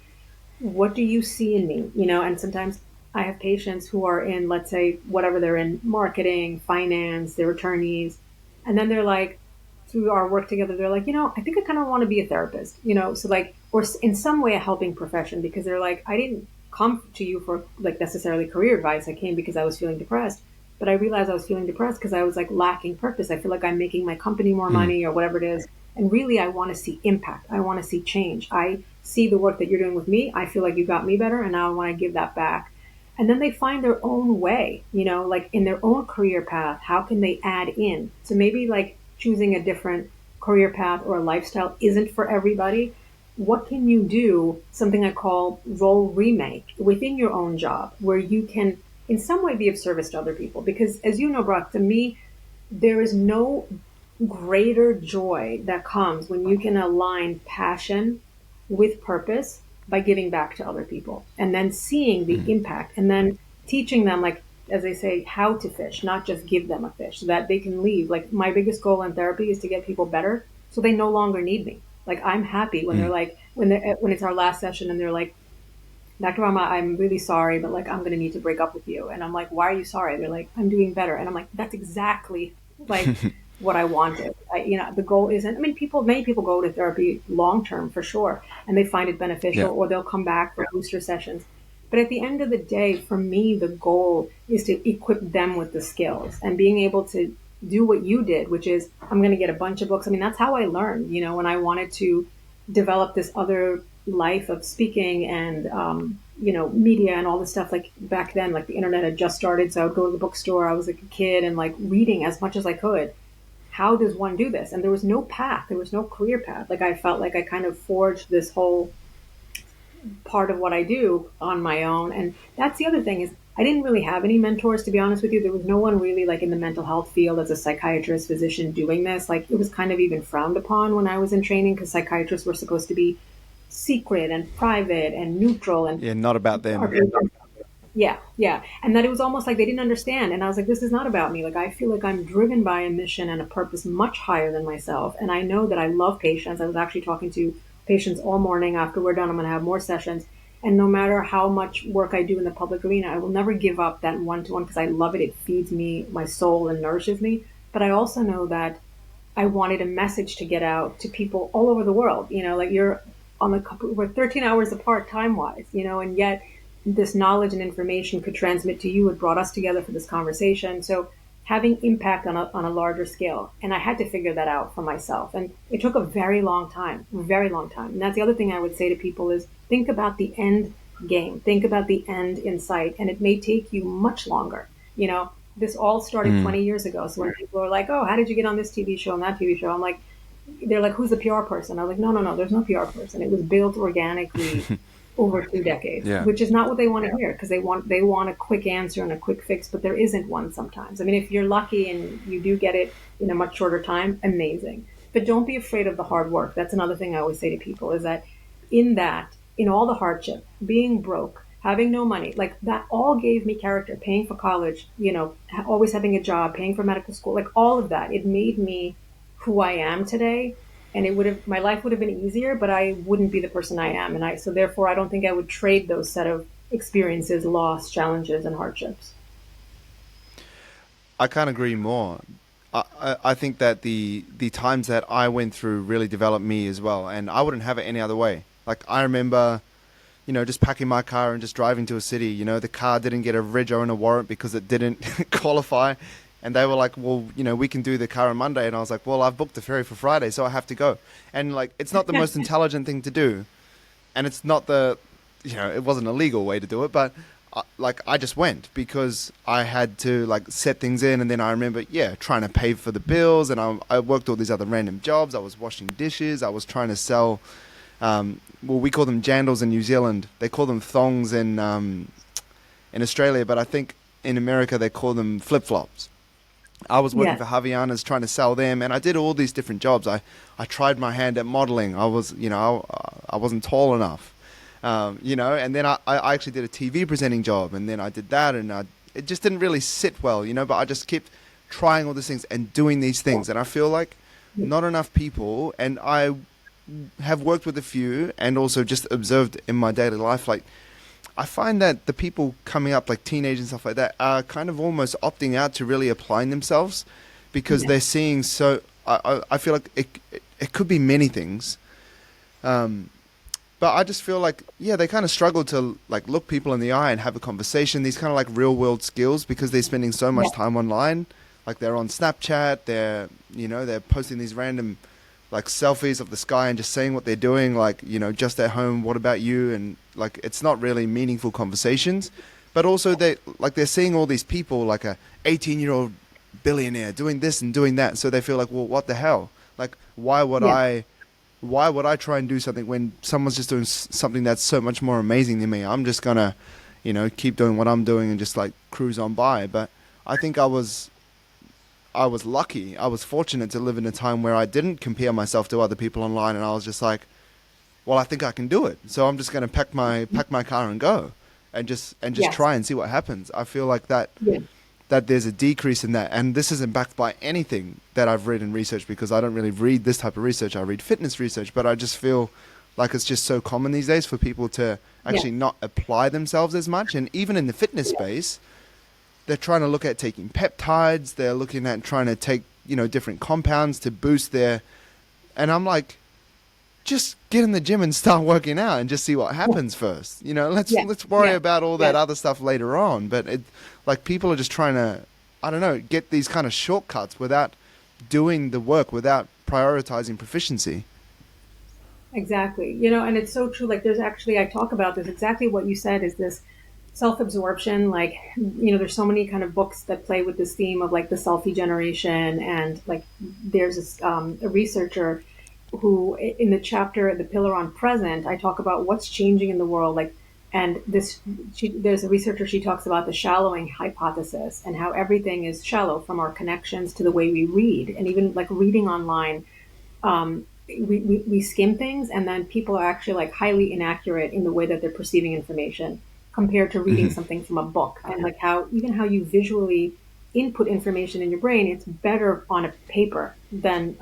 What do you see in me? And sometimes I have patients who are in, let's say, whatever they're in, marketing, finance, they're attorneys. And then they're like, through our work together, they're like, I think I kind of want to be a therapist, so like, or in some way a helping profession, because they're like, I didn't come to you for like necessarily career advice. I came because I was feeling depressed. But I realized I was feeling depressed because I was like lacking purpose. I feel like I'm making my company more money or whatever it is. And really, I want to see impact. I want to see change. I see the work that you're doing with me. I feel like you got me better, and now I want to give that back. And then they find their own way, like in their own career path. How can they add in? So maybe like choosing a different career path or a lifestyle isn't for everybody. What can you do? Something I call role remake within your own job, where you can in some way be of service to other people. Because as you know, Brock, to me, there is no greater joy that comes when you can align passion with purpose by giving back to other people and then seeing the impact and then teaching them, like, as they say, how to fish, not just give them a fish so that they can leave. Like my biggest goal in therapy is to get people better so they no longer need me. Like I'm happy when they're like, when it's our last session and they're like, Dr. Varma, I'm really sorry, but like I'm going to need to break up with you. And I'm like, why are you sorry? They're like, I'm doing better. And I'm like, that's exactly like what I wanted. The goal isn't, many people go to therapy long term for sure, and they find it beneficial, or they'll come back for booster sessions. But at the end of the day, for me, the goal is to equip them with the skills and being able to do what you did, which is I'm going to get a bunch of books. That's how I learned, when I wanted to develop this other life of speaking and, media and all this stuff. Like back then, like the internet had just started. So I would go to the bookstore. I was like a kid and like reading as much as I could. How does one do this? And there was no path. There was no career path. Like I felt like I kind of forged this whole part of what I do on my own. And that's the other thing is I didn't really have any mentors, to be honest with you. There was no one really like in the mental health field as a psychiatrist, physician doing this. Like it was kind of even frowned upon when I was in training because psychiatrists were supposed to be secret and private and neutral and not about them. Yeah. And that it was almost like they didn't understand. And I was like, this is not about me. Like, I feel like I'm driven by a mission and a purpose much higher than myself. And I know that I love patients. I was actually talking to patients all morning. After we're done, I'm going to have more sessions. And no matter how much work I do in the public arena, I will never give up that one-to-one because I love it. It feeds me, my soul, and nourishes me. But I also know that I wanted a message to get out to people all over the world. Like you're on the couple, we're 13 hours apart time wise, and yet this knowledge and information could transmit to you. It brought us together for this conversation. So having impact on a larger scale. And I had to figure that out for myself. And it took a very long time, very long time. And that's the other thing I would say to people is think about the end game, think about the end in sight. And it may take you much longer. This all started 20 years ago. So when people are like, oh, how did you get on this TV show and that TV show? I'm like, they're like, who's the PR person? I'm like, no, there's no PR person. It was built organically over 2 decades, Yeah. which is not what they want to hear because they want a quick answer and a quick fix, but there isn't one sometimes. I mean, if you're lucky and you do get it in a much shorter time, amazing. But don't be afraid of the hard work. That's another thing I always say to people is that in all the hardship, being broke, having no money, like that all gave me character, paying for college, always having a job, paying for medical school, like all of that. It made me who I am today. And my life would have been easier, but I wouldn't be the person I am. So therefore I don't think I would trade those set of experiences, loss, challenges, and hardships. I can't agree more. I think that the times that I went through really developed me as well, and I wouldn't have it any other way. Like I remember, just packing my car and just driving to a city. The car didn't get a reg owner warrant because it didn't qualify. And they were like, well, we can do the car on Monday. And I was like, well, I've booked the ferry for Friday, so I have to go. And like, it's not the most intelligent thing to do. And it's not it wasn't a legal way to do it. But I just went because I had to like set things in. And then I remember, trying to pay for the bills. And I worked all these other random jobs. I was washing dishes. I was trying to sell, we call them jandals in New Zealand. They call them thongs in Australia. But I think in America, they call them flip-flops. I was working for Javianas trying to sell them, and I did all these different jobs. I tried my hand at modeling. I was, I wasn't tall enough, and then I actually did a TV presenting job, and then I did that, and it just didn't really sit well, but I just kept trying all these things and doing these things, and I feel like not enough people, and I have worked with a few and also just observed in my daily life, like, I find that the people coming up, like teenagers and stuff like that, are kind of almost opting out to really applying themselves because they're seeing so. I feel like it could be many things, but I just feel like they kind of struggle to like look people in the eye and have a conversation. These kind of like real world skills because they're spending so much time online. Like they're on Snapchat, they're posting these random like selfies of the sky and just saying what they're doing, like, just at home, what about you? And like, it's not really meaningful conversations, but also they're seeing all these people, like a 18-year-old billionaire doing this and doing that. So they feel like, well, what the hell? Like, why would I try and do something when someone's just doing something that's so much more amazing than me? I'm just gonna, keep doing what I'm doing and just like cruise on by. But I think I was lucky. I was fortunate to live in a time where I didn't compare myself to other people online, and I was just like, well, I think I can do it. So I'm just going to pack my car and go, and just try and see what happens. I feel like that there's a decrease in that, and this isn't backed by anything that I've read in research because I don't really read this type of research. I read fitness research, but I just feel like it's just so common these days for people to actually not apply themselves as much, and even in the fitness space. They're trying to look at taking peptides. They're looking at trying to take, different compounds to boost their... And I'm like, just get in the gym and start working out and just see what happens first. Let's worry about all that other stuff later on. But people are just trying to, I don't know, get these kind of shortcuts without doing the work, without prioritizing proficiency. Exactly. And it's so true. Like I talk about this, exactly what you said is this self-absorption. Like, there's so many kind of books that play with this theme of like the selfie generation. And like, there's this, a researcher who in the chapter, The Pillar on Present, I talk about what's changing in the world. Like, and there's a researcher, she talks about the shallowing hypothesis and how everything is shallow from our connections to the way we read. And even like reading online, we skim things, and then people are actually like highly inaccurate in the way that they're perceiving information compared to reading something from a book. And like how you visually input information in your brain, it's better on a paper than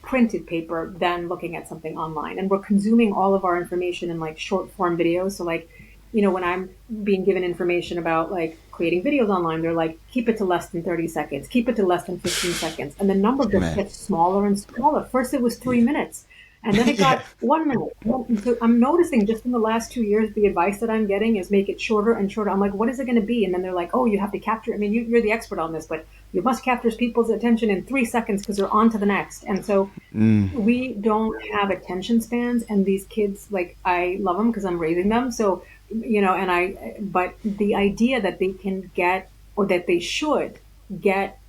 printed paper than looking at something online. And we're consuming all of our information in like short form videos. So like, when I'm being given information about like creating videos online, they're like, keep it to less than 30 seconds, keep it to less than 15 seconds. And the number just Man. gets smaller and smaller. First it was 3 minutes. And then it Yeah. got 1 minute. And so I'm noticing just in the last 2 years, the advice that I'm getting is make it shorter and shorter. I'm like, what is it going to be? And then they're like, oh, you have to capture. I mean, you're the expert on this, but you must capture people's attention in 3 seconds because they're on to the next. And so we don't have attention spans. And these kids, like, I love them because I'm raising them. So, but the idea that they can get, or that they should get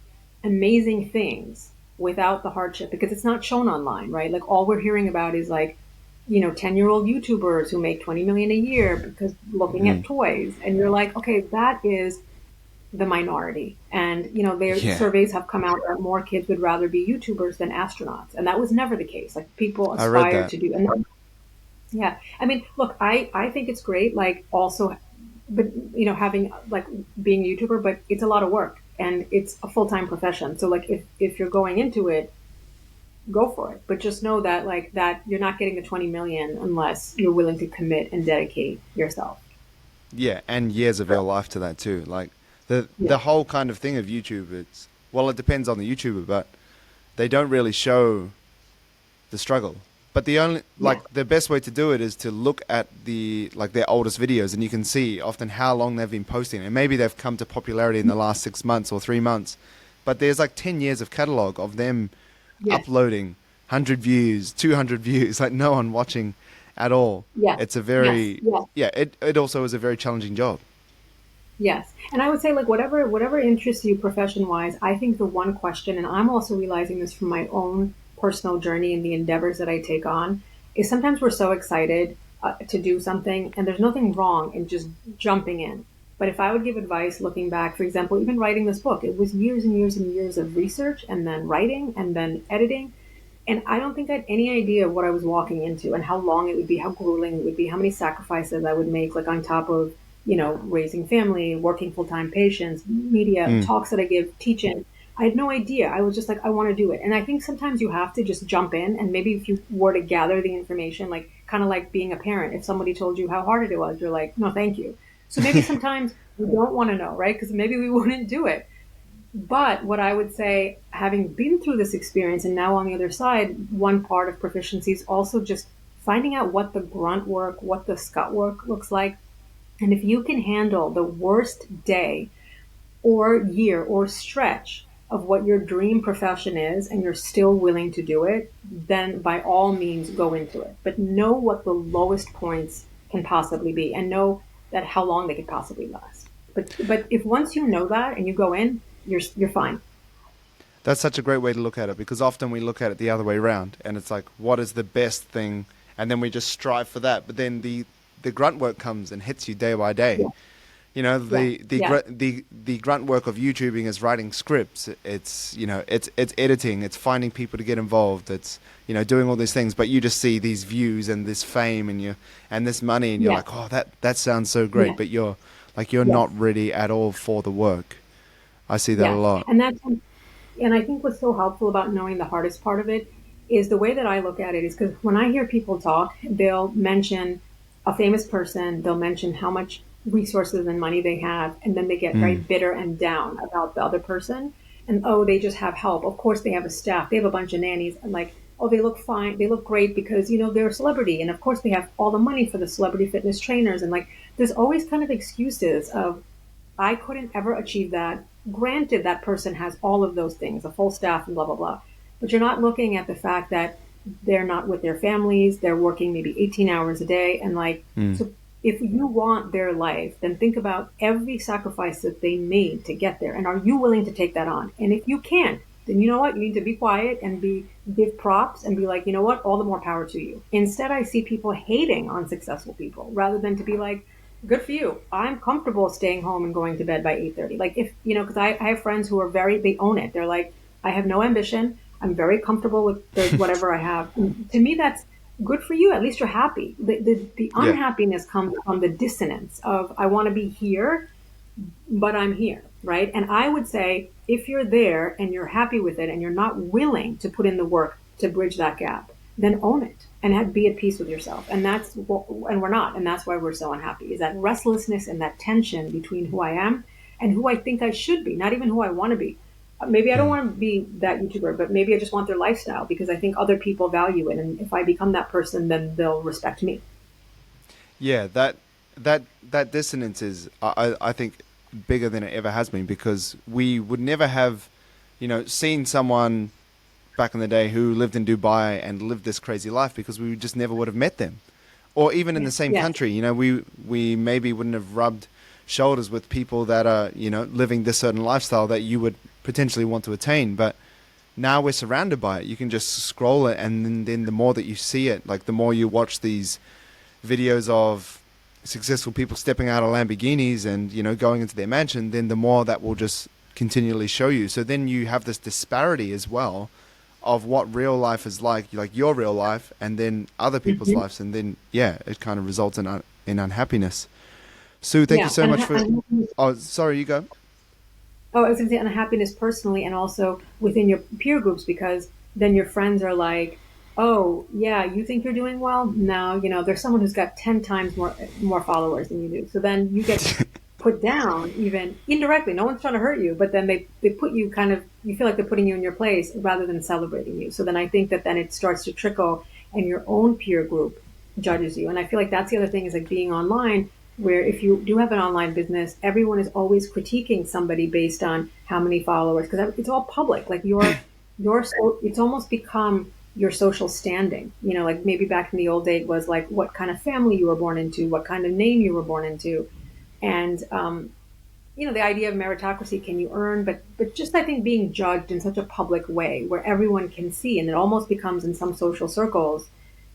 amazing things without the hardship, because it's not shown online, right? Like all we're hearing about is like, 10-year-old YouTubers who make 20 million a year because looking at toys. And you're like, okay, that is the minority. And, their Yeah. surveys have come out that more kids would rather be YouTubers than astronauts. And that was never the case. Like people I read aspire that. to do. And yeah, I mean, look, I think it's great. Like also, but having like being a YouTuber, but it's a lot of work and it's a full-time profession. So like if you're going into it, go for it. But just know that like that you're not getting the 20 million unless you're willing to commit and dedicate yourself. Yeah, and years of your life to that too. Like the Yeah. whole kind of thing of YouTube, it's, well, it depends on the YouTuber, but they don't really show the struggle. But the only, like, Yeah. the best way to do it is to look at their oldest videos, and you can see often how long they've been posting. And maybe they've come to popularity in the last 6 months or 3 months, but there's like 10 years of catalog of them Yes. uploading 100 views, 200 views, like no one watching at all. Yes. It's a very, Yes. yeah, it also is a very challenging job. Yes. And I would say like whatever interests you profession wise, I think the one question, and I'm also realizing this from my own personal journey and the endeavors that I take on, is sometimes we're so excited to do something and there's nothing wrong in just jumping in. But if I would give advice looking back, for example, even writing this book, it was years and years and years of research and then writing and then editing. And I don't think I had any idea what I was walking into and how long it would be, how grueling it would be, how many sacrifices I would make, like on top of, raising family, working full-time patients, media, talks that I give, teaching. I had no idea. I was just like, I want to do it. And I think sometimes you have to just jump in. And maybe if you were to gather the information, like kind of like being a parent, if somebody told you how hard it was, you're like, no, thank you. So maybe sometimes we don't want to know, right? Because maybe we wouldn't do it. But what I would say, having been through this experience and now on the other side, one part of proficiency is also just finding out what the grunt work, what the scut work looks like. And if you can handle the worst day or year or stretch of what your dream profession is and you're still willing to do it, then by all means go into it. But know what the lowest points can possibly be and know that how long they could possibly last. But if once you know that and you go in, you're fine. That's such a great way to look at it, because often we look at it the other way around and it's like, what is the best thing? And then we just strive for that. But then the grunt work comes and hits you day by day. Yeah. The grunt work of YouTubing is writing scripts. It's it's editing. It's finding people to get involved. It's doing all these things. But you just see these views and this fame and this money, and you're Yeah. like, oh, that sounds so great. Yeah. But you're Yes. not ready at all for the work. I see that a lot. And I think what's so helpful about knowing the hardest part of it is the way that I look at it is because when I hear people talk, they'll mention a famous person, they'll mention how much resources and money they have, and then they get very bitter and down about the other person. And oh, they just have help. Of course, they have a staff, they have a bunch of nannies, and like, oh, they look fine, they look great because they're a celebrity, and of course they have all the money for the celebrity fitness trainers, and like, there's always kind of excuses of I couldn't ever achieve that. Granted, that person has all of those things, a full staff and blah, blah, blah. But you're not looking at the fact that they're not with their families. They're working maybe 18 hours a day. And like, so if you want their life, then think about every sacrifice that they made to get there. And are you willing to take that on? And if you can't, then you know what? You need to be quiet and give props and be like, you know what? All the more power to you. Instead, I see people hating on successful people rather than to be like, good for you. I'm comfortable staying home and going to bed by 8:30. Like if, because I have friends who are they own it. They're like, I have no ambition. I'm very comfortable with whatever I have. And to me, that's good for you. At least you're happy. The unhappiness comes from the dissonance of, I want to be here, but I'm here, right? And I would say, if you're there and you're happy with it and you're not willing to put in the work to bridge that gap, then own it and be at peace with yourself. And and we're not. And that's why we're so unhappy, is that restlessness and that tension between who I am and who I think I should be, not even who I want to be. Maybe I don't want to be that YouTuber, but maybe I just want their lifestyle because I think other people value it. And if I become that person, then they'll respect me. Yeah, that dissonance is, I think, bigger than it ever has been, because we would never have, seen someone back in the day who lived in Dubai and lived this crazy life, because we just never would have met them. Or even in the same Yes. country, we maybe wouldn't have rubbed shoulders with people that are, living this certain lifestyle that you would potentially want to attain. But now we're surrounded by it. You can just scroll it, and then the more that you see it, like the more you watch these videos of successful people stepping out of Lamborghinis and, going into their mansion, then the more that will just continually show you. So then you have this disparity as well of what real life is like your real life, and then other people's lives, and then it kind of results in unhappiness. Sue, thank you so much for. Oh, sorry, you go. Oh, I was going to say unhappiness personally and also within your peer groups, because then your friends are like, oh, yeah, you think you're doing well? Now, there's someone who's got 10 times more followers than you do. So then you get put down even indirectly. No one's trying to hurt you, but then they put you you feel like they're putting you in your place rather than celebrating you. So then I think that then it starts to trickle and your own peer group judges you. And I feel like that's the other thing, is like being online, where if you do have an online business, everyone is always critiquing somebody based on how many followers, because it's all public. Like it's almost become your social standing. Like maybe back in the old day it was like what kind of family you were born into, what kind of name you were born into. And, the idea of meritocracy, can you earn, but just, I think, being judged in such a public way where everyone can see, and it almost becomes in some social circles,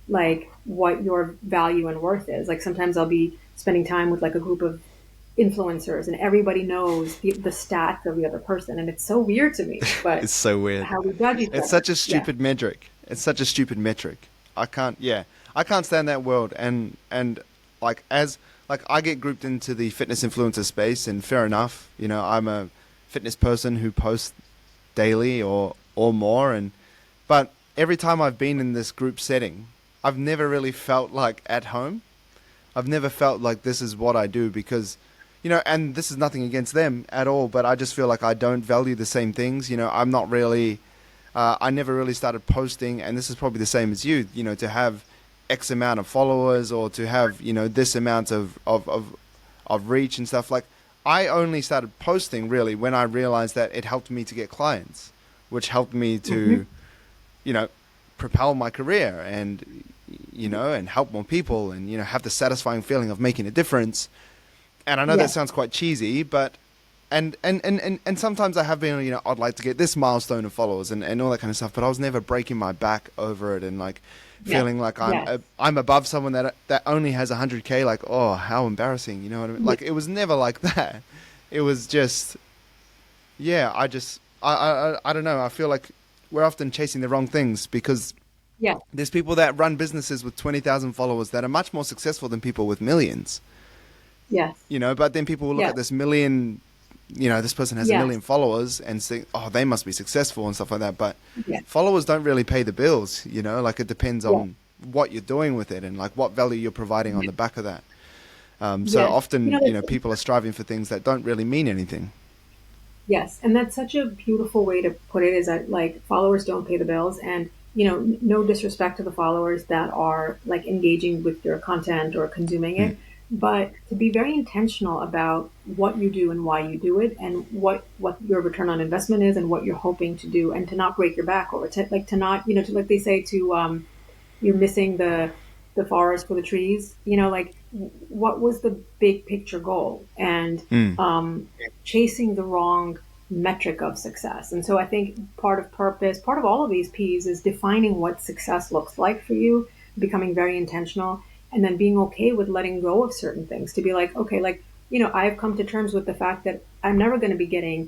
like what your value and worth is. Like sometimes I'll be spending time with like a group of influencers and everybody knows the stats of the other person. And it's so weird to me, but It's so weird. how we judge each other. It's such a stupid metric. It's such a stupid metric. I can't stand that world. And like I get grouped into the fitness influencer space, and fair enough. I'm a fitness person who posts daily or more, but every time I've been in this group setting, I've never really felt like at home. I've never felt like this is what I do, because, and this is nothing against them at all, but I just feel like I don't value the same things. I'm not really, I never really started posting, and this is probably the same as you, to have X amount of followers, or to have, this amount of reach and stuff. Like, I only started posting really when I realized that it helped me to get clients, which helped me to, propel my career and, and help more people, and, have the satisfying feeling of making a difference. And I know that sounds quite cheesy, but, and sometimes I have been, I'd like to get this milestone of followers and all that kind of stuff, but I was never breaking my back over it and like feeling like I'm above someone that only has 100K, like, oh, how embarrassing, you know what I mean? Like, it was never like that. It was just, I don't know. I feel like we're often chasing the wrong things, because there's people that run businesses with 20,000 followers that are much more successful than people with millions. Yes. But then people will look at this million, this person has 1 million followers and think, oh, they must be successful and stuff like that. But followers don't really pay the bills, like it depends on what you're doing with it and like what value you're providing on the back of that. So often, people are striving for things that don't really mean anything. Yes. And that's such a beautiful way to put it, is that like followers don't pay the bills. And, no disrespect to the followers that are like engaging with your content or consuming it. But to be very intentional about what you do and why you do it, and what your return on investment is and what you're hoping to do, and to not break your back, or to not, to, like they say, to, you're missing the forest for the trees, like what was the big picture goal, and chasing the wrong metric of success. And so I think part of purpose, part of all of these P's, is defining what success looks like for you, becoming very intentional, and then being okay with letting go of certain things, to be like, okay, like, I've come to terms with the fact that I'm never going to be getting,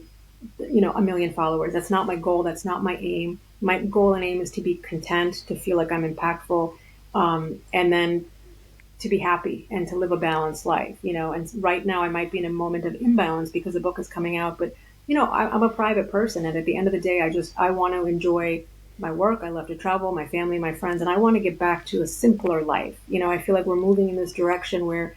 1 million followers. That's not my goal. That's not my aim. My goal and aim is to be content, to feel like I'm impactful, and then to be happy and to live a balanced life, and right now I might be in a moment of imbalance because the book is coming out, but, I'm a private person. And at the end of the day, I want to enjoy my work, I love to travel, my family, my friends, and I want to get back to a simpler life. I feel like we're moving in this direction where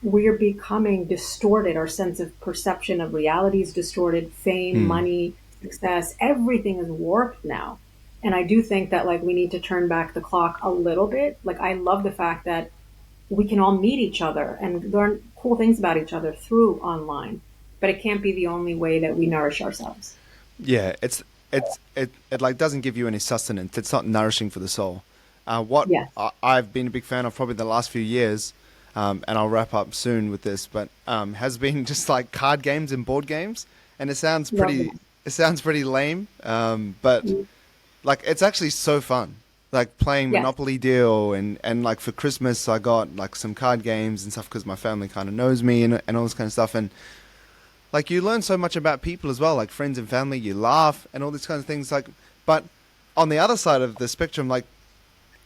we're becoming distorted. Our sense of perception of reality is distorted. Fame, Mm. money, success, everything is warped now. And I do think that like we need to turn back the clock a little bit. Like I love the fact that we can all meet each other and learn cool things about each other through online, but it can't be the only way that we nourish ourselves. Yeah, it like doesn't give you any sustenance. It's not nourishing for the soul. What Yes. I've been a big fan of probably the last few years, and I'll wrap up soon with this, but has been just like card games and board games, and Love it sounds pretty lame, but that. like it's actually so fun. Like playing Yes. Monopoly Deal and like for Christmas I got like some card games and stuff because my family kind of knows me and all this kind of stuff, and like you learn so much about people as well, like friends and family. You laugh and all these kinds of things. Like, but on the other side of the spectrum, like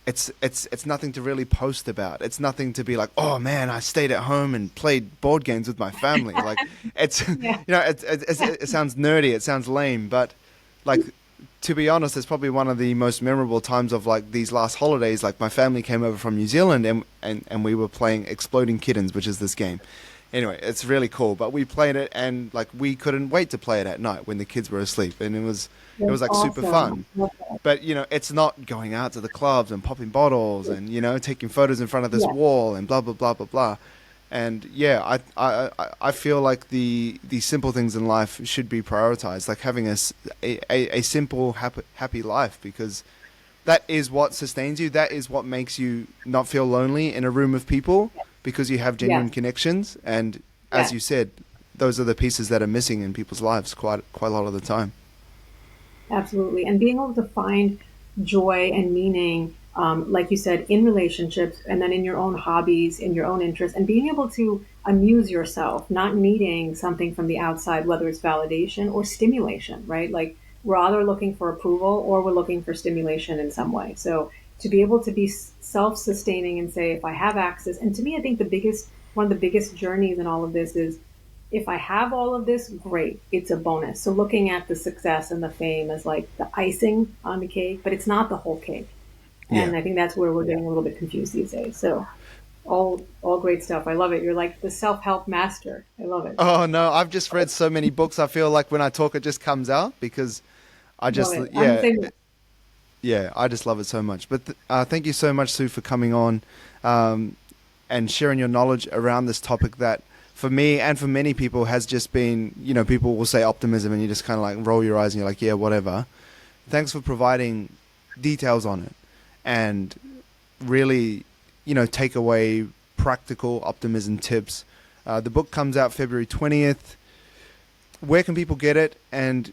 it's nothing to really post about. It's nothing to be like, oh man, I stayed at home and played board games with my family. Like, it's Yeah. it sounds nerdy, it sounds lame, but like to be honest, it's probably one of the most memorable times of like these last holidays. Like my family came over from New Zealand and we were playing Exploding Kittens, which is this game. Anyway, it's really cool. But we played it and like we couldn't wait to play it at night when the kids were asleep, and it was That's like super awesome. fun. Love that. But it's not going out to the clubs and popping bottles and taking photos in front of this Yeah. wall and blah blah blah blah blah. And yeah, I feel like the simple things in life should be prioritized, like having a simple happy life, because that is what sustains you. That is what makes you not feel lonely in a room of people, because you have genuine Yes. connections. And as Yes. you said, those are the pieces that are missing in people's lives quite a lot of the time. Absolutely. And being able to find joy and meaning, like you said, in relationships and then in your own hobbies, in your own interests, and being able to amuse yourself, not needing something from the outside, whether it's validation or stimulation, right? Like we're either looking for approval or we're looking for stimulation in some way. So to be able to be self sustaining and say, if I have access, and to me, I think one of the biggest journeys in all of this is if I have all of this, great, it's a bonus. So looking at the success and the fame as like the icing on the cake, but it's not the whole cake. Yeah. And I think that's where we're getting a little bit confused these days. So all great stuff. I love it. You're like the self-help master. I love it. Oh no, I've just read so many books. I feel like when I talk, it just comes out because I Love just it. I'm the same. yeah, I just love it so much. But thank you so much, Sue, for coming on and sharing your knowledge around this topic that, for me and for many people, has just been, people will say optimism and you just kind of like roll your eyes and you're like, yeah, whatever. Thanks for providing details on it and really, take away practical optimism tips. The book comes out February 20th. Where can people get it? And,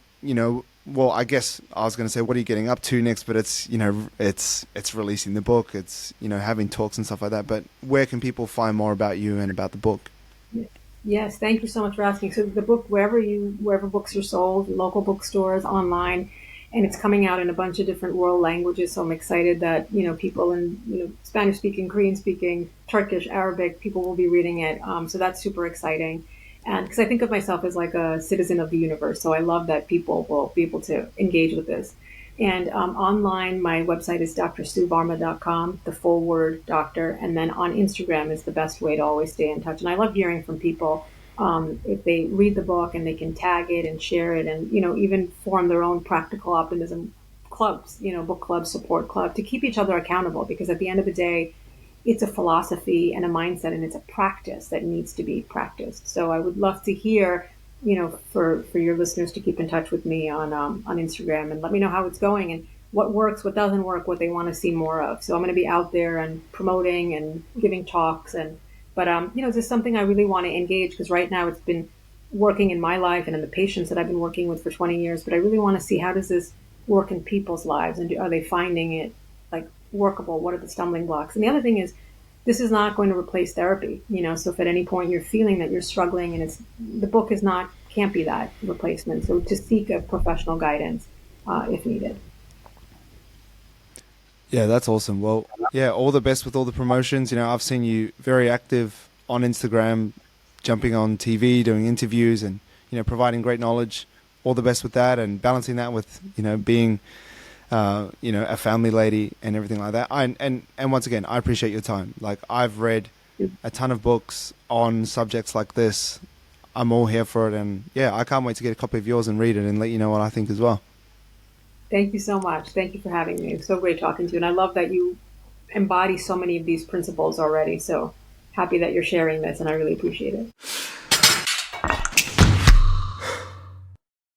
well, I guess I was going to say, what are you getting up to next? But it's, it's releasing the book. It's, having talks and stuff like that. But where can people find more about you and about the book? Yes, thank you so much for asking. So the book, wherever books are sold, local bookstores, online, and it's coming out in a bunch of different world languages. So I'm excited that people in Spanish speaking, Korean speaking, Turkish, Arabic, people will be reading it. So that's super exciting, and because I think of myself as like a citizen of the universe, so I love that people will be able to engage with this. And online, my website is drstuvarma.com, the full word doctor. And then on Instagram is the best way to always stay in touch. And I love hearing from people if they read the book and they can tag it and share it and, even form their own practical optimism clubs, book clubs, support club to keep each other accountable. Because at the end of the day, it's a philosophy and a mindset and it's a practice that needs to be practiced. So I would love to hear for your listeners to keep in touch with me on Instagram and let me know how it's going and what works, what doesn't work, what they want to see more of. So I'm going to be out there and promoting and giving talks but just something I really want to engage because right now it's been working in my life and in the patients that I've been working with for 20 years. But I really want to see how does this work in people's lives and are they finding it like workable? What are the stumbling blocks? And the other thing is this is not going to replace therapy, so if at any point you're feeling that you're struggling and the book can't be that replacement. So to seek a professional guidance if needed. Yeah, that's awesome. Well, yeah, all the best with all the promotions. I've seen you very active on Instagram, jumping on TV, doing interviews and, providing great knowledge. All the best with that and balancing that with, being a family lady and everything like that. And once again, I appreciate your time. Like, I've read a ton of books on subjects like this. I'm all here for it, and yeah, I can't wait to get a copy of yours and read it and let you know what I think as well. Thank you so much. Thank you for having me. It's so great talking to you. And I love that you embody so many of these principles already. So happy that you're sharing this, and I really appreciate it.